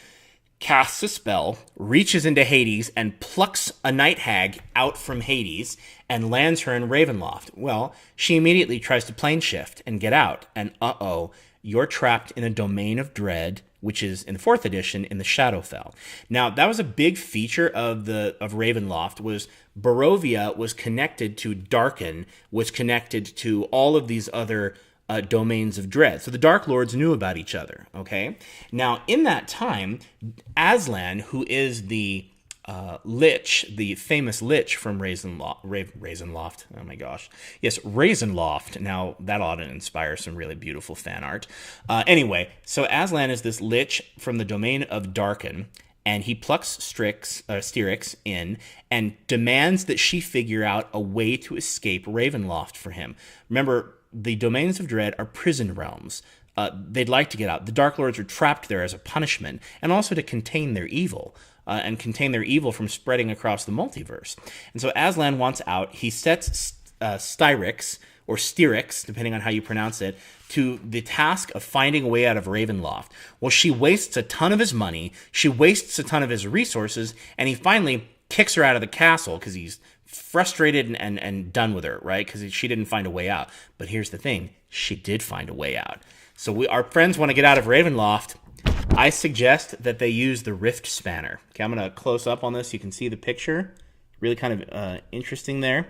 casts a spell, reaches into Hades, and plucks a night hag out from Hades and lands her in Ravenloft. Well, she immediately tries to plane shift and get out, and you're trapped in a domain of dread, which is in the 4th edition in the Shadowfell. Now, that was a big feature of Ravenloft, was Barovia was connected to Darken, was connected to all of these other domains of dread. So the Dark Lords knew about each other, okay? Now, in that time, Aslan, who is the Lich, the famous Lich from Ravenloft. Oh my gosh. Yes, Ravenloft. Now, that ought to inspire some really beautiful fan art. Anyway, so Aslan is this Lich from the domain of Darken, and he plucks Styrax in and demands that she figure out a way to escape Ravenloft for him. Remember, the domains of dread are prison realms. They'd like to get out. The Dark Lords are trapped there as a punishment, and also to contain their evil, and contain their evil from spreading across the multiverse. And so Aslan wants out. He sets Styrax, or Styrax, depending on how you pronounce it, to the task of finding a way out of Ravenloft. Well, she wastes a ton of his money, she wastes a ton of his resources, and he finally kicks her out of the castle because he's frustrated and done with her, right? Because she didn't find a way out. But here's the thing, she did find a way out. So our friends want to get out of Ravenloft. I suggest that they use the Rift Spanner. Okay, I'm going to close up on this. You can see the picture. Really kind of interesting there.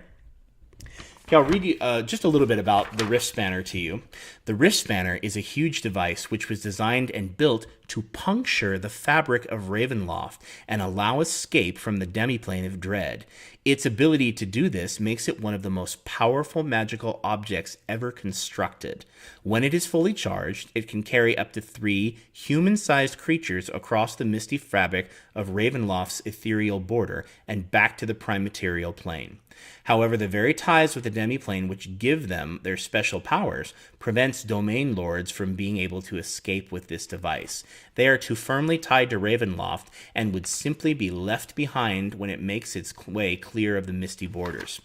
Okay, I'll read you just a little bit about the Rift Spanner to you. The Rift Spanner is a huge device which was designed and built to puncture the fabric of Ravenloft and allow escape from the demiplane of dread. Its ability to do this makes it one of the most powerful magical objects ever constructed. When it is fully charged, it can carry up to 3 human-sized creatures across the misty fabric of Ravenloft's ethereal border and back to the prime material plane. However, the very ties with the demiplane which give them their special powers prevents domain lords from being able to escape with this device. They are too firmly tied to Ravenloft and would simply be left behind when it makes its way clear of the misty borders.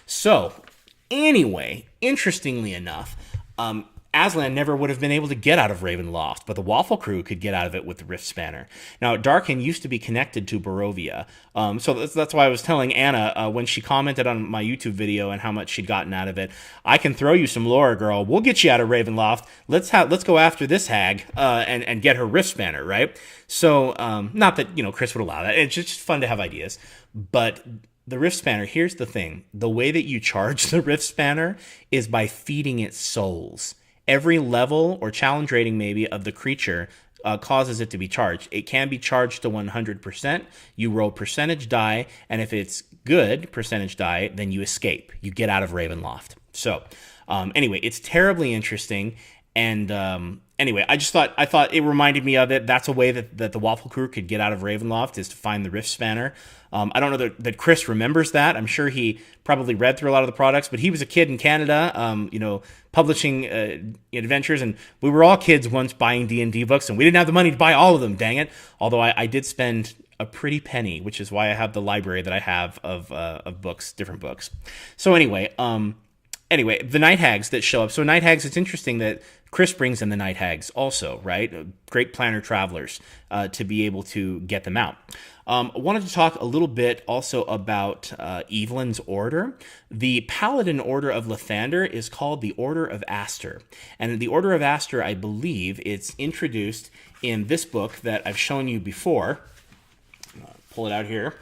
So, anyway, interestingly enough, Aslan never would have been able to get out of Ravenloft, but the Waffle crew could get out of it with the Rift Spanner. Now, Darkin used to be connected to Barovia, so that's why I was telling Anna when she commented on my YouTube video and how much she'd gotten out of it. I can throw you some lore, girl. We'll get you out of Ravenloft. Let's go after this hag and get her Rift Spanner, right? So, not that Chris would allow that. It's just fun to have ideas, but the Rift Spanner, here's the thing. The way that you charge the Rift Spanner is by feeding it souls. Every level or challenge rating maybe of the creature causes it to be charged. It can be charged to 100%. You roll percentage die, and if it's good percentage die, then you escape. You get out of Ravenloft. So anyway, it's terribly interesting. And anyway, I thought it reminded me of it. That's a way that the Waffle crew could get out of Ravenloft, is to find the Rift Spanner. I don't know that Chris remembers that. I'm sure he probably read through a lot of the products, but he was a kid in Canada, publishing adventures, and we were all kids once buying D&D books, and we didn't have the money to buy all of them, dang it. Although I did spend a pretty penny, which is why I have the library that I have of books, different books. So anyway, the Night Hags that show up. So Night Hags, it's interesting that Chris brings in the Night Hags also, right? Great planner travelers to be able to get them out. I wanted to talk a little bit also about Evelyn's order. The Paladin Order of Lathander is called the Order of Aster. And the Order of Aster, I believe, it's introduced in this book that I've shown you before. Pull it out here.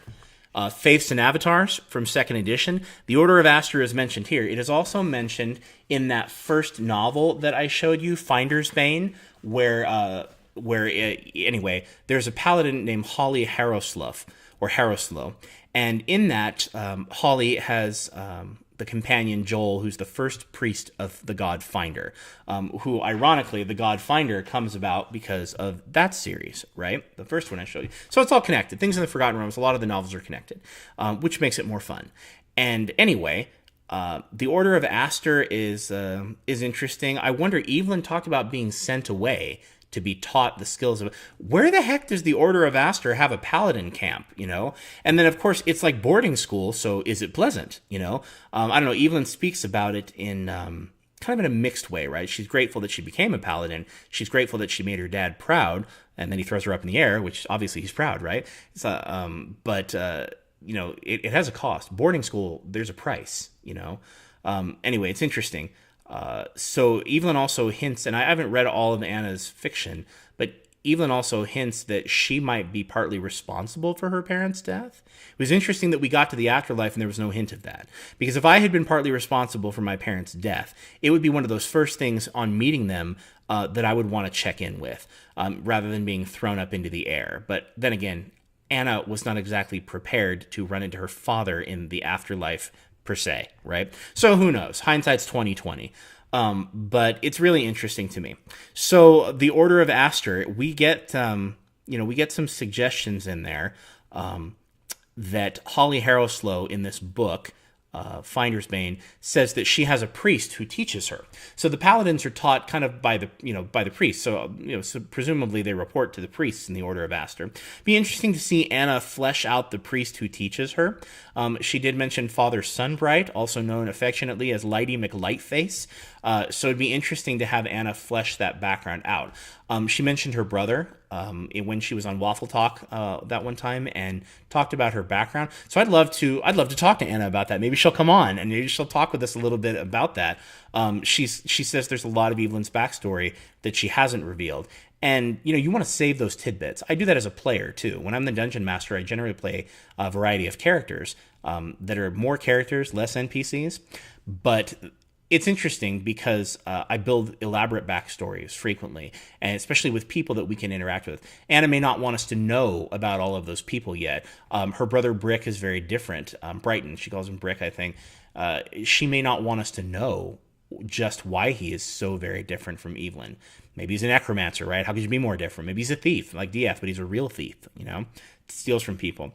Faiths and Avatars from 2nd edition. The Order of Aster is mentioned here. It is also mentioned in that first novel that I showed you, Finder's Bane, where there's a paladin named Holly Harrowslow, and in that, Holly has the companion Joel, who's the first priest of the god Finder, who, ironically, the god Finder comes about because of that series, right? The first one I showed you. So it's all connected. Things in the Forgotten Realms, a lot of the novels are connected, which makes it more fun. And anyway, the Order of Aster is interesting. I wonder, Evelyn talked about being sent away to be taught the skills of, where the heck does the Order of Aster have a paladin camp, And then, of course, it's like boarding school, so is it pleasant, I don't know, Evelyn speaks about it in kind of in a mixed way, right? She's grateful that she became a paladin. She's grateful that she made her dad proud, and then he throws her up in the air, which obviously he's proud, right? It has a cost. Boarding school, there's a price, Anyway, it's interesting. So Evelyn also hints, and I haven't read all of Anna's fiction, but Evelyn also hints that she might be partly responsible for her parents' death. It was interesting that we got to the afterlife and there was no hint of that. Because if I had been partly responsible for my parents' death, it would be one of those first things on meeting them that I would want to check in with, rather than being thrown up into the air. But then again, Anna was not exactly prepared to run into her father in the afterlife per se, right? So who knows? Hindsight's 20/20. But it's really interesting to me. So the Order of Aster, we get some suggestions in there that Holly Harrowslow in this book, Finder's Bane, says that she has a priest who teaches her. So the paladins are taught kind of by the priest. So presumably they report to the priests in the Order of Aster. Be interesting to see Anna flesh out the priest who teaches her. She did mention Father Sunbright, also known affectionately as Lighty McLightface. So it'd be interesting to have Anna flesh that background out. She mentioned her brother when she was on Waffle Talk that one time and talked about her background. So I'd love to talk to Anna about that. Maybe she'll come on and maybe she'll talk with us a little bit about that. She says there's a lot of Evelyn's backstory that she hasn't revealed. And, you want to save those tidbits. I do that as a player, too. When I'm the Dungeon Master, I generally play a variety of characters that are more characters, less NPCs. But it's interesting because I build elaborate backstories frequently, and especially with people that we can interact with. Anna may not want us to know about all of those people yet. Her brother Brick is very different. Brighton, she calls him Brick, I think. She may not want us to know just why he is so very different from Evelyn. Maybe he's a necromancer, right? How could you be more different? Maybe he's a thief, like DF, but he's a real thief, steals from people.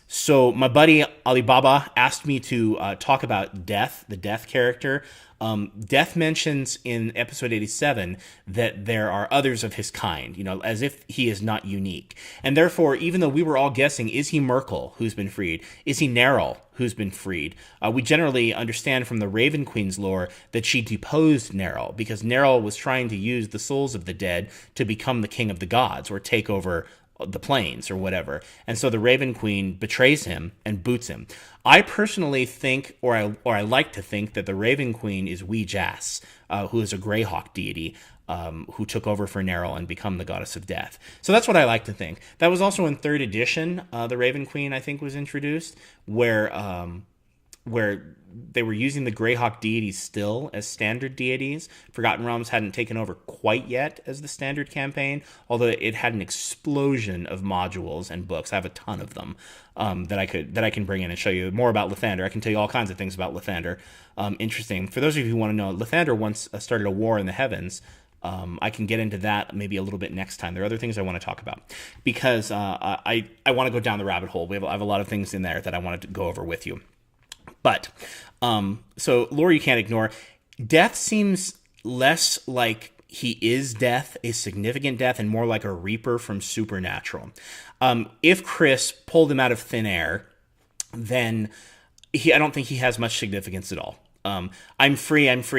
So my buddy Alibaba asked me to talk about Death, the Death character. Death mentions in episode 87 that there are others of his kind, as if he is not unique. And therefore, even though we were all guessing, is he Merkel, who's been freed? Is he Neril, who's been freed? We generally understand from the Raven Queen's lore that she deposed Neril because Neril was trying to use the souls of the dead to become the king of the gods or take over the plains or whatever. And so the Raven Queen betrays him and boots him. I personally think, or I like to think, that the Raven Queen is Wee Jas, who is a Greyhawk deity, who took over for Neril and become the goddess of death. So that's what I like to think. That was also in 3rd edition, the Raven Queen, I think, was introduced, where they were using the Greyhawk deities still as standard deities. Forgotten Realms hadn't taken over quite yet as the standard campaign, although it had an explosion of modules and books. I have a ton of them that I can bring in and show you more about Lathander. I can tell you all kinds of things about Lathander. Interesting. For those of you who want to know, Lathander once started a war in the heavens. I can get into that maybe a little bit next time. There are other things I want to talk about because I want to go down the rabbit hole. I have a lot of things in there that I wanted to go over with you. But, so lore you can't ignore. Death seems less like he is Death, a significant Death, and more like a Reaper from Supernatural. If Chris pulled him out of thin air, then I don't think he has much significance at all. I'm free. How many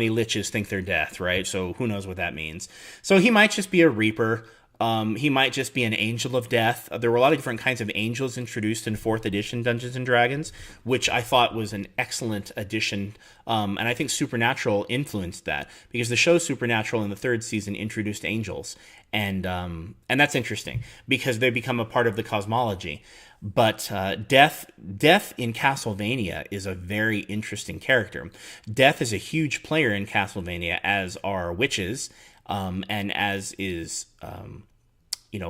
liches think they're Death, right? So who knows what that means. So he might just be a Reaper. He might just be an angel of death. There were a lot of different kinds of angels introduced in 4th edition Dungeons & Dragons, which I thought was an excellent addition. And I think Supernatural influenced that because the show Supernatural in the 3rd season introduced angels. And that's interesting because they become a part of the cosmology. But Death in Castlevania is a very interesting character. Death is a huge player in Castlevania, as are witches, and as is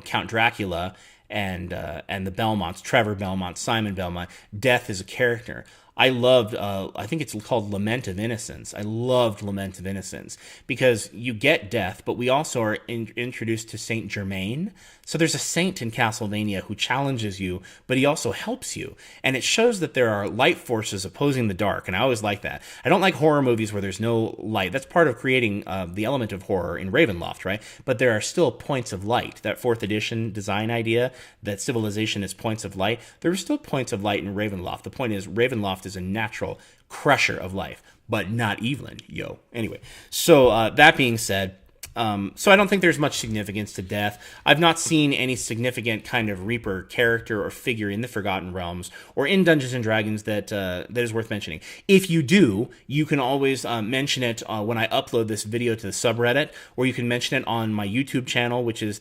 Count Dracula and the Belmonts, Trevor Belmont, Simon Belmont. Death is a character. I loved, I think it's called Lament of Innocence. I loved Lament of Innocence because you get death, but we also are introduced to Saint Germain. So there's a saint in Castlevania who challenges you, but he also helps you. And it shows that there are light forces opposing the dark, and I always like that. I don't like horror movies where there's no light. That's part of creating the element of horror in Ravenloft, right? But there are still points of light. That 4th edition design idea that civilization is points of light, there are still points of light in Ravenloft. The point is Ravenloft is a natural crusher of life, but not Evelyn, yo. Anyway, so that being said, so I don't think there's much significance to Death. I've not seen any significant kind of Reaper character or figure in the Forgotten Realms or in Dungeons & Dragons that is worth mentioning. If you do, you can always mention it when I upload this video to the subreddit, or you can mention it on my YouTube channel, which is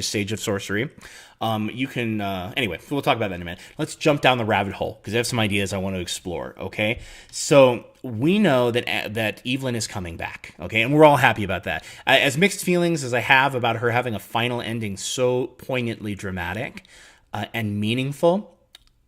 Sage of Sorcery. You can, anyway, we'll talk about that in a minute. Let's jump down the rabbit hole because I have some ideas I want to explore, okay? So we know that Evelyn is coming back, okay? And we're all happy about that. As mixed feelings as I have about her having a final ending so poignantly dramatic and meaningful,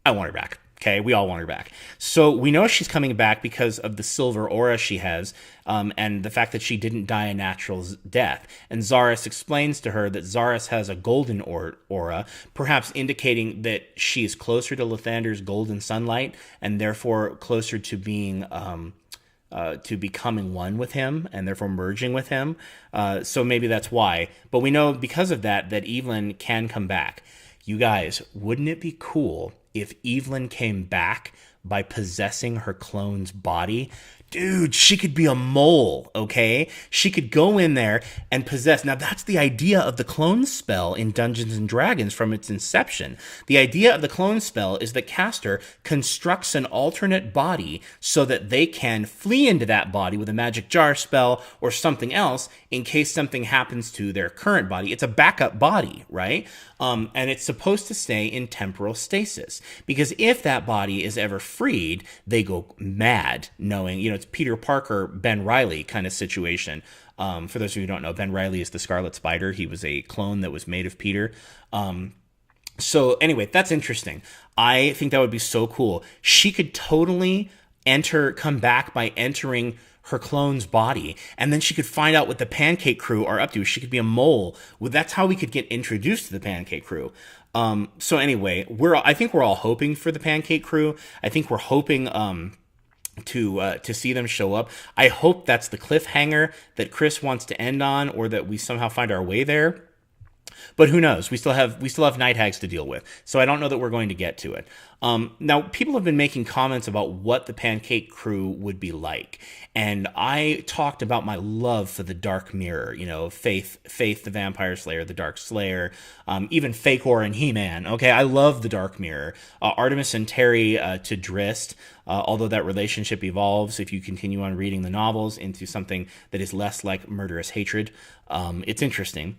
I want her back. Okay, we all want her back. So we know she's coming back because of the silver aura she has, and the fact that she didn't die a natural death. And Zaris explains to her that Zaris has a golden aura, perhaps indicating that she is closer to Lathander's golden sunlight, and therefore closer to being to becoming one with him, and therefore merging with him. So maybe that's why. But we know because of that Evelyn can come back. You guys, wouldn't it be cool if Evelyn came back by possessing her clone's body Dude, she could be a mole, okay? She could go in there and possess. Now, that's the idea of the clone spell in Dungeons and Dragons from its inception. The idea of the clone spell is that caster constructs an alternate body so that they can flee into that body with a magic jar spell or something else in case something happens to their current body. It's a backup body, right? And it's supposed to stay in temporal stasis, because if that body is ever freed, they go mad, knowing, it's Peter Parker, Ben Reilly kind of situation. For those of you who don't know, Ben Reilly is the Scarlet Spider. He was a clone that was made of Peter. So anyway, that's interesting. I think that would be so cool. She could totally come back by entering her clone's body, and then she could find out what the Pancake Crew are up to. She could be a mole. Well, that's how we could get introduced to the Pancake Crew. So anyway, I think we're all hoping for the Pancake Crew. I think we're hoping to see them show up. I hope that's the cliffhanger that Chris wants to end on, or that we somehow find our way there. But who knows? We still have night hags to deal with, so I don't know that we're going to get to it. Now, people have been making comments about what the Pancake Crew would be like, and I talked about my love for the Dark Mirror. Faith the Vampire Slayer, the Dark Slayer, even Fakor and He-Man. Okay, I love the Dark Mirror. Artemis and Terry to Drizzt. Although that relationship evolves if you continue on reading the novels into something that is less like murderous hatred. It's interesting.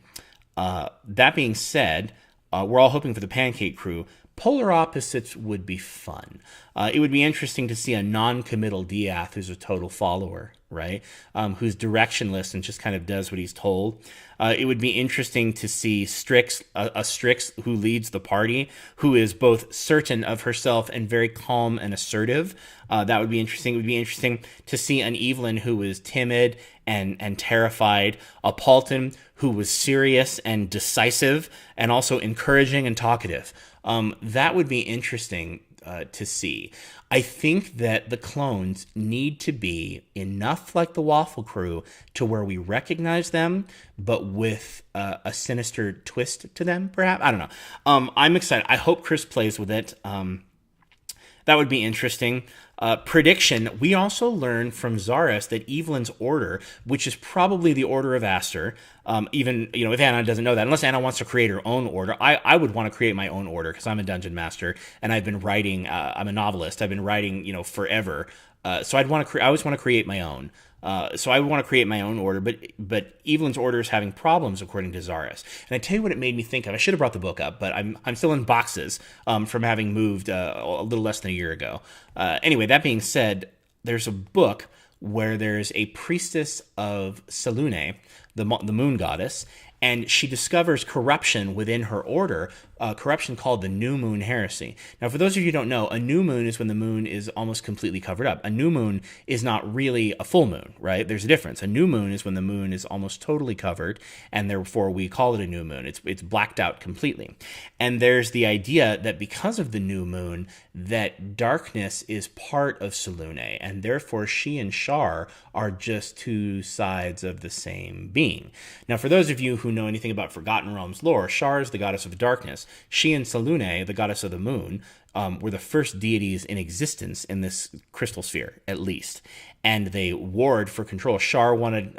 That being said, we're all hoping for the Pancake Crew. Polar opposites would be fun. It would be interesting to see a non-committal Diath who's a total follower, right? Who's directionless and just kind of does what he's told. It would be interesting to see Strix, a Strix who leads the party, who is both certain of herself and very calm and assertive. That would be interesting. It would be interesting to see an Evelyn who was timid and terrified, a Paulton who was serious and decisive, and also encouraging and talkative. That would be interesting to see. I think that the clones need to be enough like the Waffle Crew to where we recognize them, but with a sinister twist to them, perhaps. I don't know. I'm excited. I hope Chris plays with it. That would be interesting. Prediction, we also learned from Zaris that Evelyn's order, which is probably the Order of Aster, even, if Anna doesn't know that, unless Anna wants to create her own order, I would want to create my own order, because I'm a dungeon master, and I've been writing, I'm a novelist, I've been writing, forever, so I always want to create my own. So I would want to create my own order, but Evelyn's order is having problems, according to Zaris. And I tell you what it made me think of. I should have brought the book up, but I'm still in boxes from having moved a little less than a year ago. Anyway, that being said, there's a book where there's a priestess of Selune, the moon goddess, and she discovers corruption within her order, corruption called the New Moon Heresy. Now, for those of you who don't know, a new moon is when the moon is almost completely covered up. A new moon is not really a full moon, right? There's a difference. A new moon is when the moon is almost totally covered, and therefore we call it a new moon. It's blacked out completely. And there's the idea that because of the new moon, that darkness is part of Selune, and therefore she and Shar are just two sides of the same being. Now, for those of you who know anything about Forgotten Realms lore, Shar is the goddess of darkness. She and Selune, the goddess of the moon, were the first deities in existence in this crystal sphere, at least. And they warred for control. Shar wanted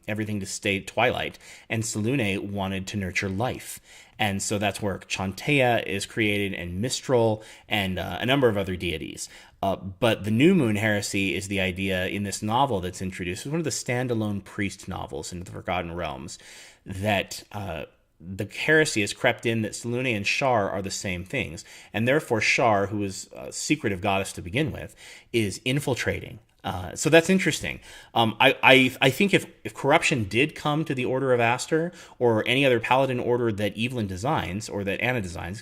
everything to stay twilight, and Selune wanted to nurture life. And so that's where Chantea is created, and Mistral, and a number of other deities. But the New Moon Heresy is the idea in this novel that's introduced. It's one of the standalone priest novels into the Forgotten Realms, that the heresy has crept in that Selune and Shar are the same things. And therefore Shar, who is a secretive goddess to begin with, is infiltrating. So that's interesting. I think if corruption did come to the Order of Aster, or any other paladin order that Evelyn designs, or that Anna designs,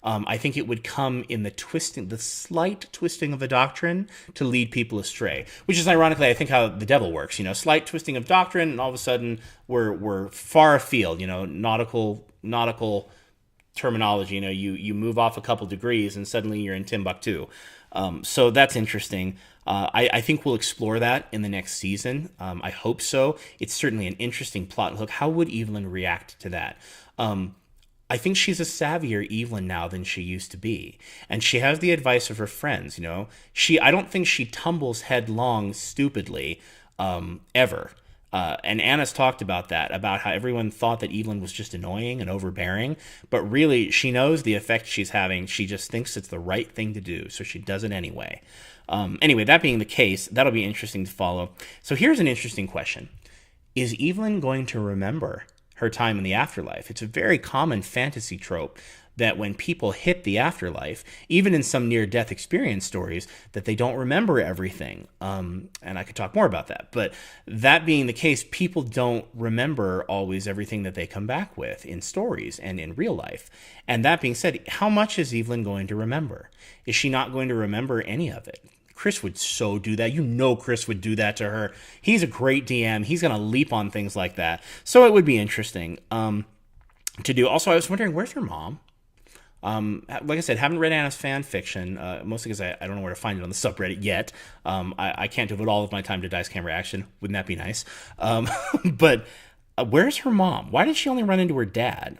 I think it would come in the slight twisting of the doctrine to lead people astray. Which is ironically, I think, how the devil works. Slight twisting of doctrine, and all of a sudden we're far afield. Nautical terminology. You move off a couple degrees, and suddenly you're in Timbuktu. So that's interesting. I think we'll explore that in the next season. I hope so. It's certainly an interesting plot hook. How would Evelyn react to that? I think she's a savvier Evelyn now than she used to be. And she has the advice of her friends, you know. I don't think she tumbles headlong stupidly, ever. And Anna's talked about that, about how everyone thought that Evelyn was just annoying and overbearing, but really she knows the effect she's having. She just thinks it's the right thing to do, so she does it anyway. Anyway, that being the case, that'll be interesting to follow. So here's an interesting question. Is Evelyn going to remember her time in the afterlife? It's a very common fantasy trope that when people hit the afterlife, even in some near-death experience stories, that they don't remember everything. And I could talk more about that. But that being the case, people don't remember always everything that they come back with in stories and in real life. And that being said, how much is Evelyn going to remember? Is she not going to remember any of it? Chris would so do that. You know Chris would do that to her. He's a great DM. He's going to leap on things like that. So it would be interesting to do. Also, I was wondering, where's her mom? Like I said, haven't read Anna's fan fiction, mostly because I don't know where to find it on the subreddit yet. I can't devote all of my time to Dice Camera Action. Wouldn't that be nice? But where's her mom? Why did she only run into her dad?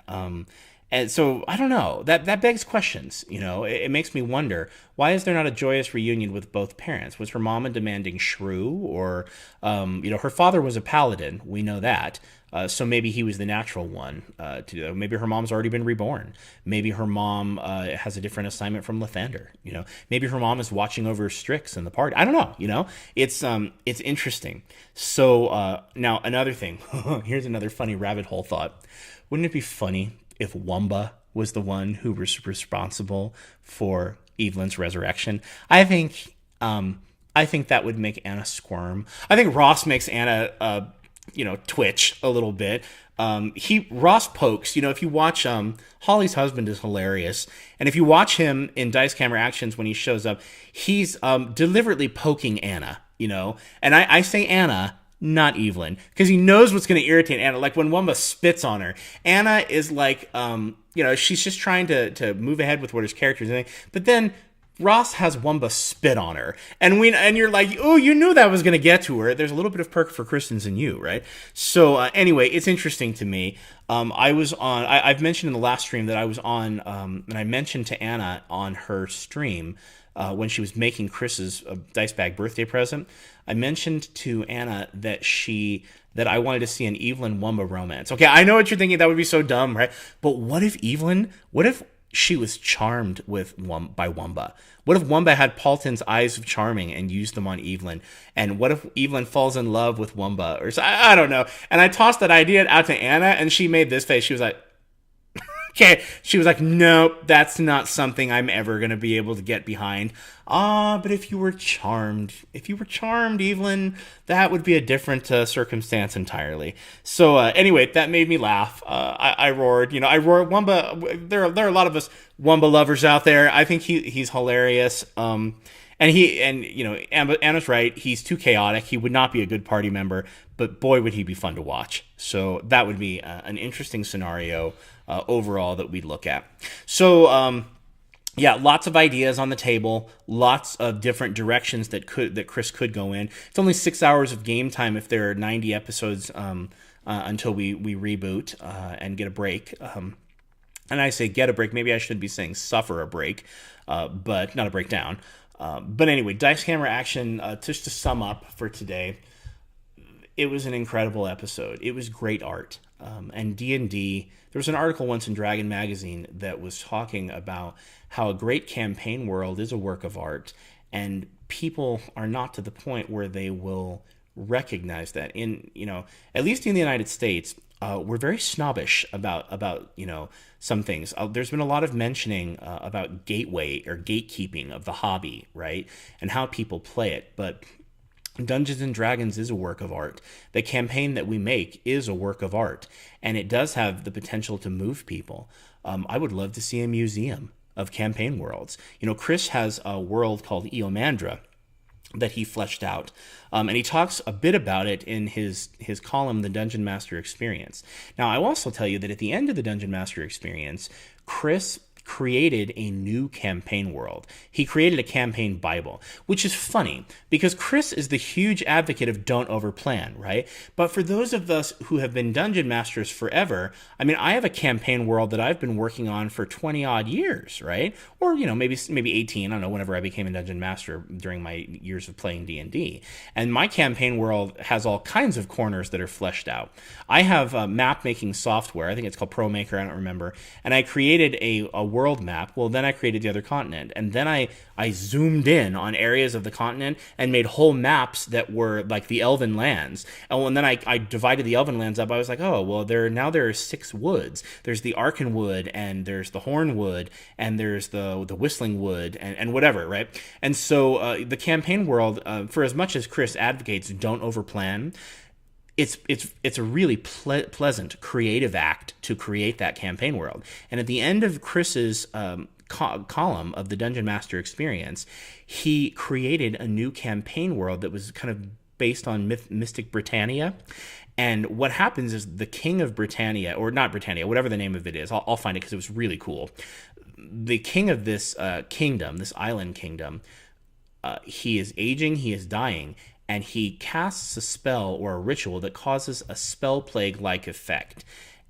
And so I don't know. That begs questions. You know, it makes me wonder, why is there not a joyous reunion with both parents? Was her mom a demanding shrew, or her father was a paladin. We know that. So maybe he was the natural one to do that. Maybe her mom's already been reborn. Maybe her mom has a different assignment from Lathander. You know, maybe her mom is watching over Strix and the party. I don't know. You know, it's interesting. So now another thing. Here's another funny rabbit hole thought. Wouldn't it be funny if Wumba was the one who was responsible for Evelyn's resurrection? I think that would make Anna squirm. I think Ross makes Anna twitch a little bit. Ross pokes. You know, if you watch Holly's husband is hilarious, and if you watch him in Dice Camera Actions when he shows up, he's deliberately poking Anna. You know, and I say Anna, not Evelyn, because he knows what's going to irritate Anna. Like when Wumba spits on her, Anna is like, she's just trying to move ahead with what his character is doing. But then Ross has Wumba spit on her, and you're like, oh, you knew that was going to get to her. There's a little bit of perk for Kristens in you, right? So anyway, it's interesting to me. I've mentioned in the last stream that I was on, and I mentioned to Anna on her stream when she was making Chris's dice bag birthday present. I mentioned to Anna that I wanted to see an Evelyn Wumba romance. Okay, I know what you're thinking. That would be so dumb, right? But what if she was charmed by Wumba? What if Wumba had Paulton's eyes of charming and used them on Evelyn? And what if Evelyn falls in love with Wumba? Or I don't know. And I tossed that idea out to Anna, and she made this face. She was like, okay. She was like, nope, that's not something I'm ever going to be able to get behind. But if you were charmed, Evelyn, that would be a different circumstance entirely. So anyway, that made me laugh. I roared. You know, I roared. Wumba, there are a lot of us Wumba lovers out there. I think he's hilarious. And Anna's right. He's too chaotic. He would not be a good party member, but boy, would he be fun to watch. So that would be an interesting scenario overall that we'd look at. So, lots of ideas on the table, lots of different directions that Chris could go in. It's only 6 hours of game time if there are 90 episodes until we reboot and get a break. And I say get a break. Maybe I should be saying suffer a break, but not a breakdown. But anyway, Dice Camera Action, just to sum up for today, it was an incredible episode. It was great art. And D&D, there was an article once in Dragon Magazine that was talking about how a great campaign world is a work of art, and people are not to the point where they will recognize that. At least in the United States, we're very snobbish about some things. There's been a lot of mentioning about gateway or gatekeeping of the hobby, right, and how people play it, but Dungeons and Dragons is a work of art. The campaign that we make is a work of art, and it does have the potential to move people. I would love to see a museum of campaign worlds. Chris has a world called Eomandra that he fleshed out, and he talks a bit about it in his column, The Dungeon Master Experience. Now, I will also tell you that at the end of the Dungeon Master Experience, Chris created a new campaign world. He created a campaign Bible, which is funny because Chris is the huge advocate of don't overplan, right? But for those of us who have been dungeon masters forever, I mean, I have a campaign world that I've been working on for 20 odd years, right? Or, maybe 18, I don't know, whenever I became a dungeon master during my years of playing D&D. And my campaign world has all kinds of corners that are fleshed out. I have map making software. I think it's called ProMaker. I don't remember. And I created a world map. Well, then I created the other continent. And then I zoomed in on areas of the continent and made whole maps that were like the Elven lands. And then I divided the Elven lands up. I was like, oh, well, there are 6 woods. There's the Arcan wood, and there's the Horn wood, and there's the Whistling wood, and whatever, right? And so the campaign world, for as much as Chris advocates don't overplan, it's a really pleasant creative act to create that campaign world. And at the end of Chris's column of the Dungeon Master experience, he created a new campaign world that was kind of based on Mystic Britannia. And what happens is the king of Britannia, or not Britannia, whatever the name of it is, I'll find it because it was really cool. The king of this kingdom, this island kingdom, he is aging, he is dying, and he casts a spell or a ritual that causes a spell plague-like effect.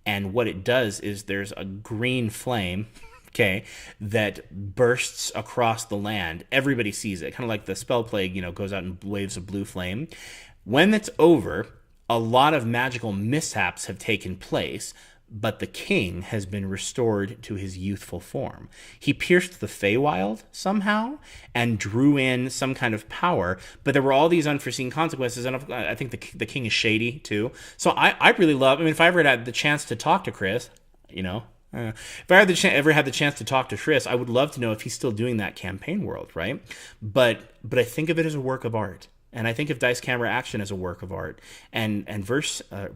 And what it does is there's a green flame, okay, that bursts across the land. Everybody sees it, kind of like the spell plague, goes out in waves of blue flame. When it's over, a lot of magical mishaps have taken place, but the king has been restored to his youthful form. He pierced the Feywild somehow and drew in some kind of power, but there were all these unforeseen consequences, and I think the king is shady too. So I really love, if I ever had the chance to talk to Chris, if I ever had the chance to talk to Chris, I would love to know if he's still doing that campaign world, right? But I think of it as a work of art. And I think of Dice Camera Action as a work of art. And verse, now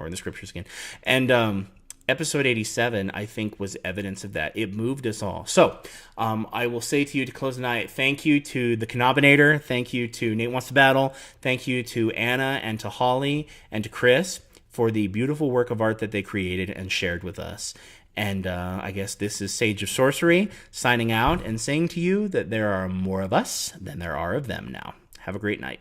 we're in the scriptures again. And episode 87, I think, was evidence of that. It moved us all. So I will say to you to close the night, thank you to the Knobbinator. Thank you to Nate Wants to Battle. Thank you to Anna and to Holly and to Chris for the beautiful work of art that they created and shared with us. And I guess this is Sage of Sorcery signing out and saying to you that there are more of us than there are of them now. Have a great night.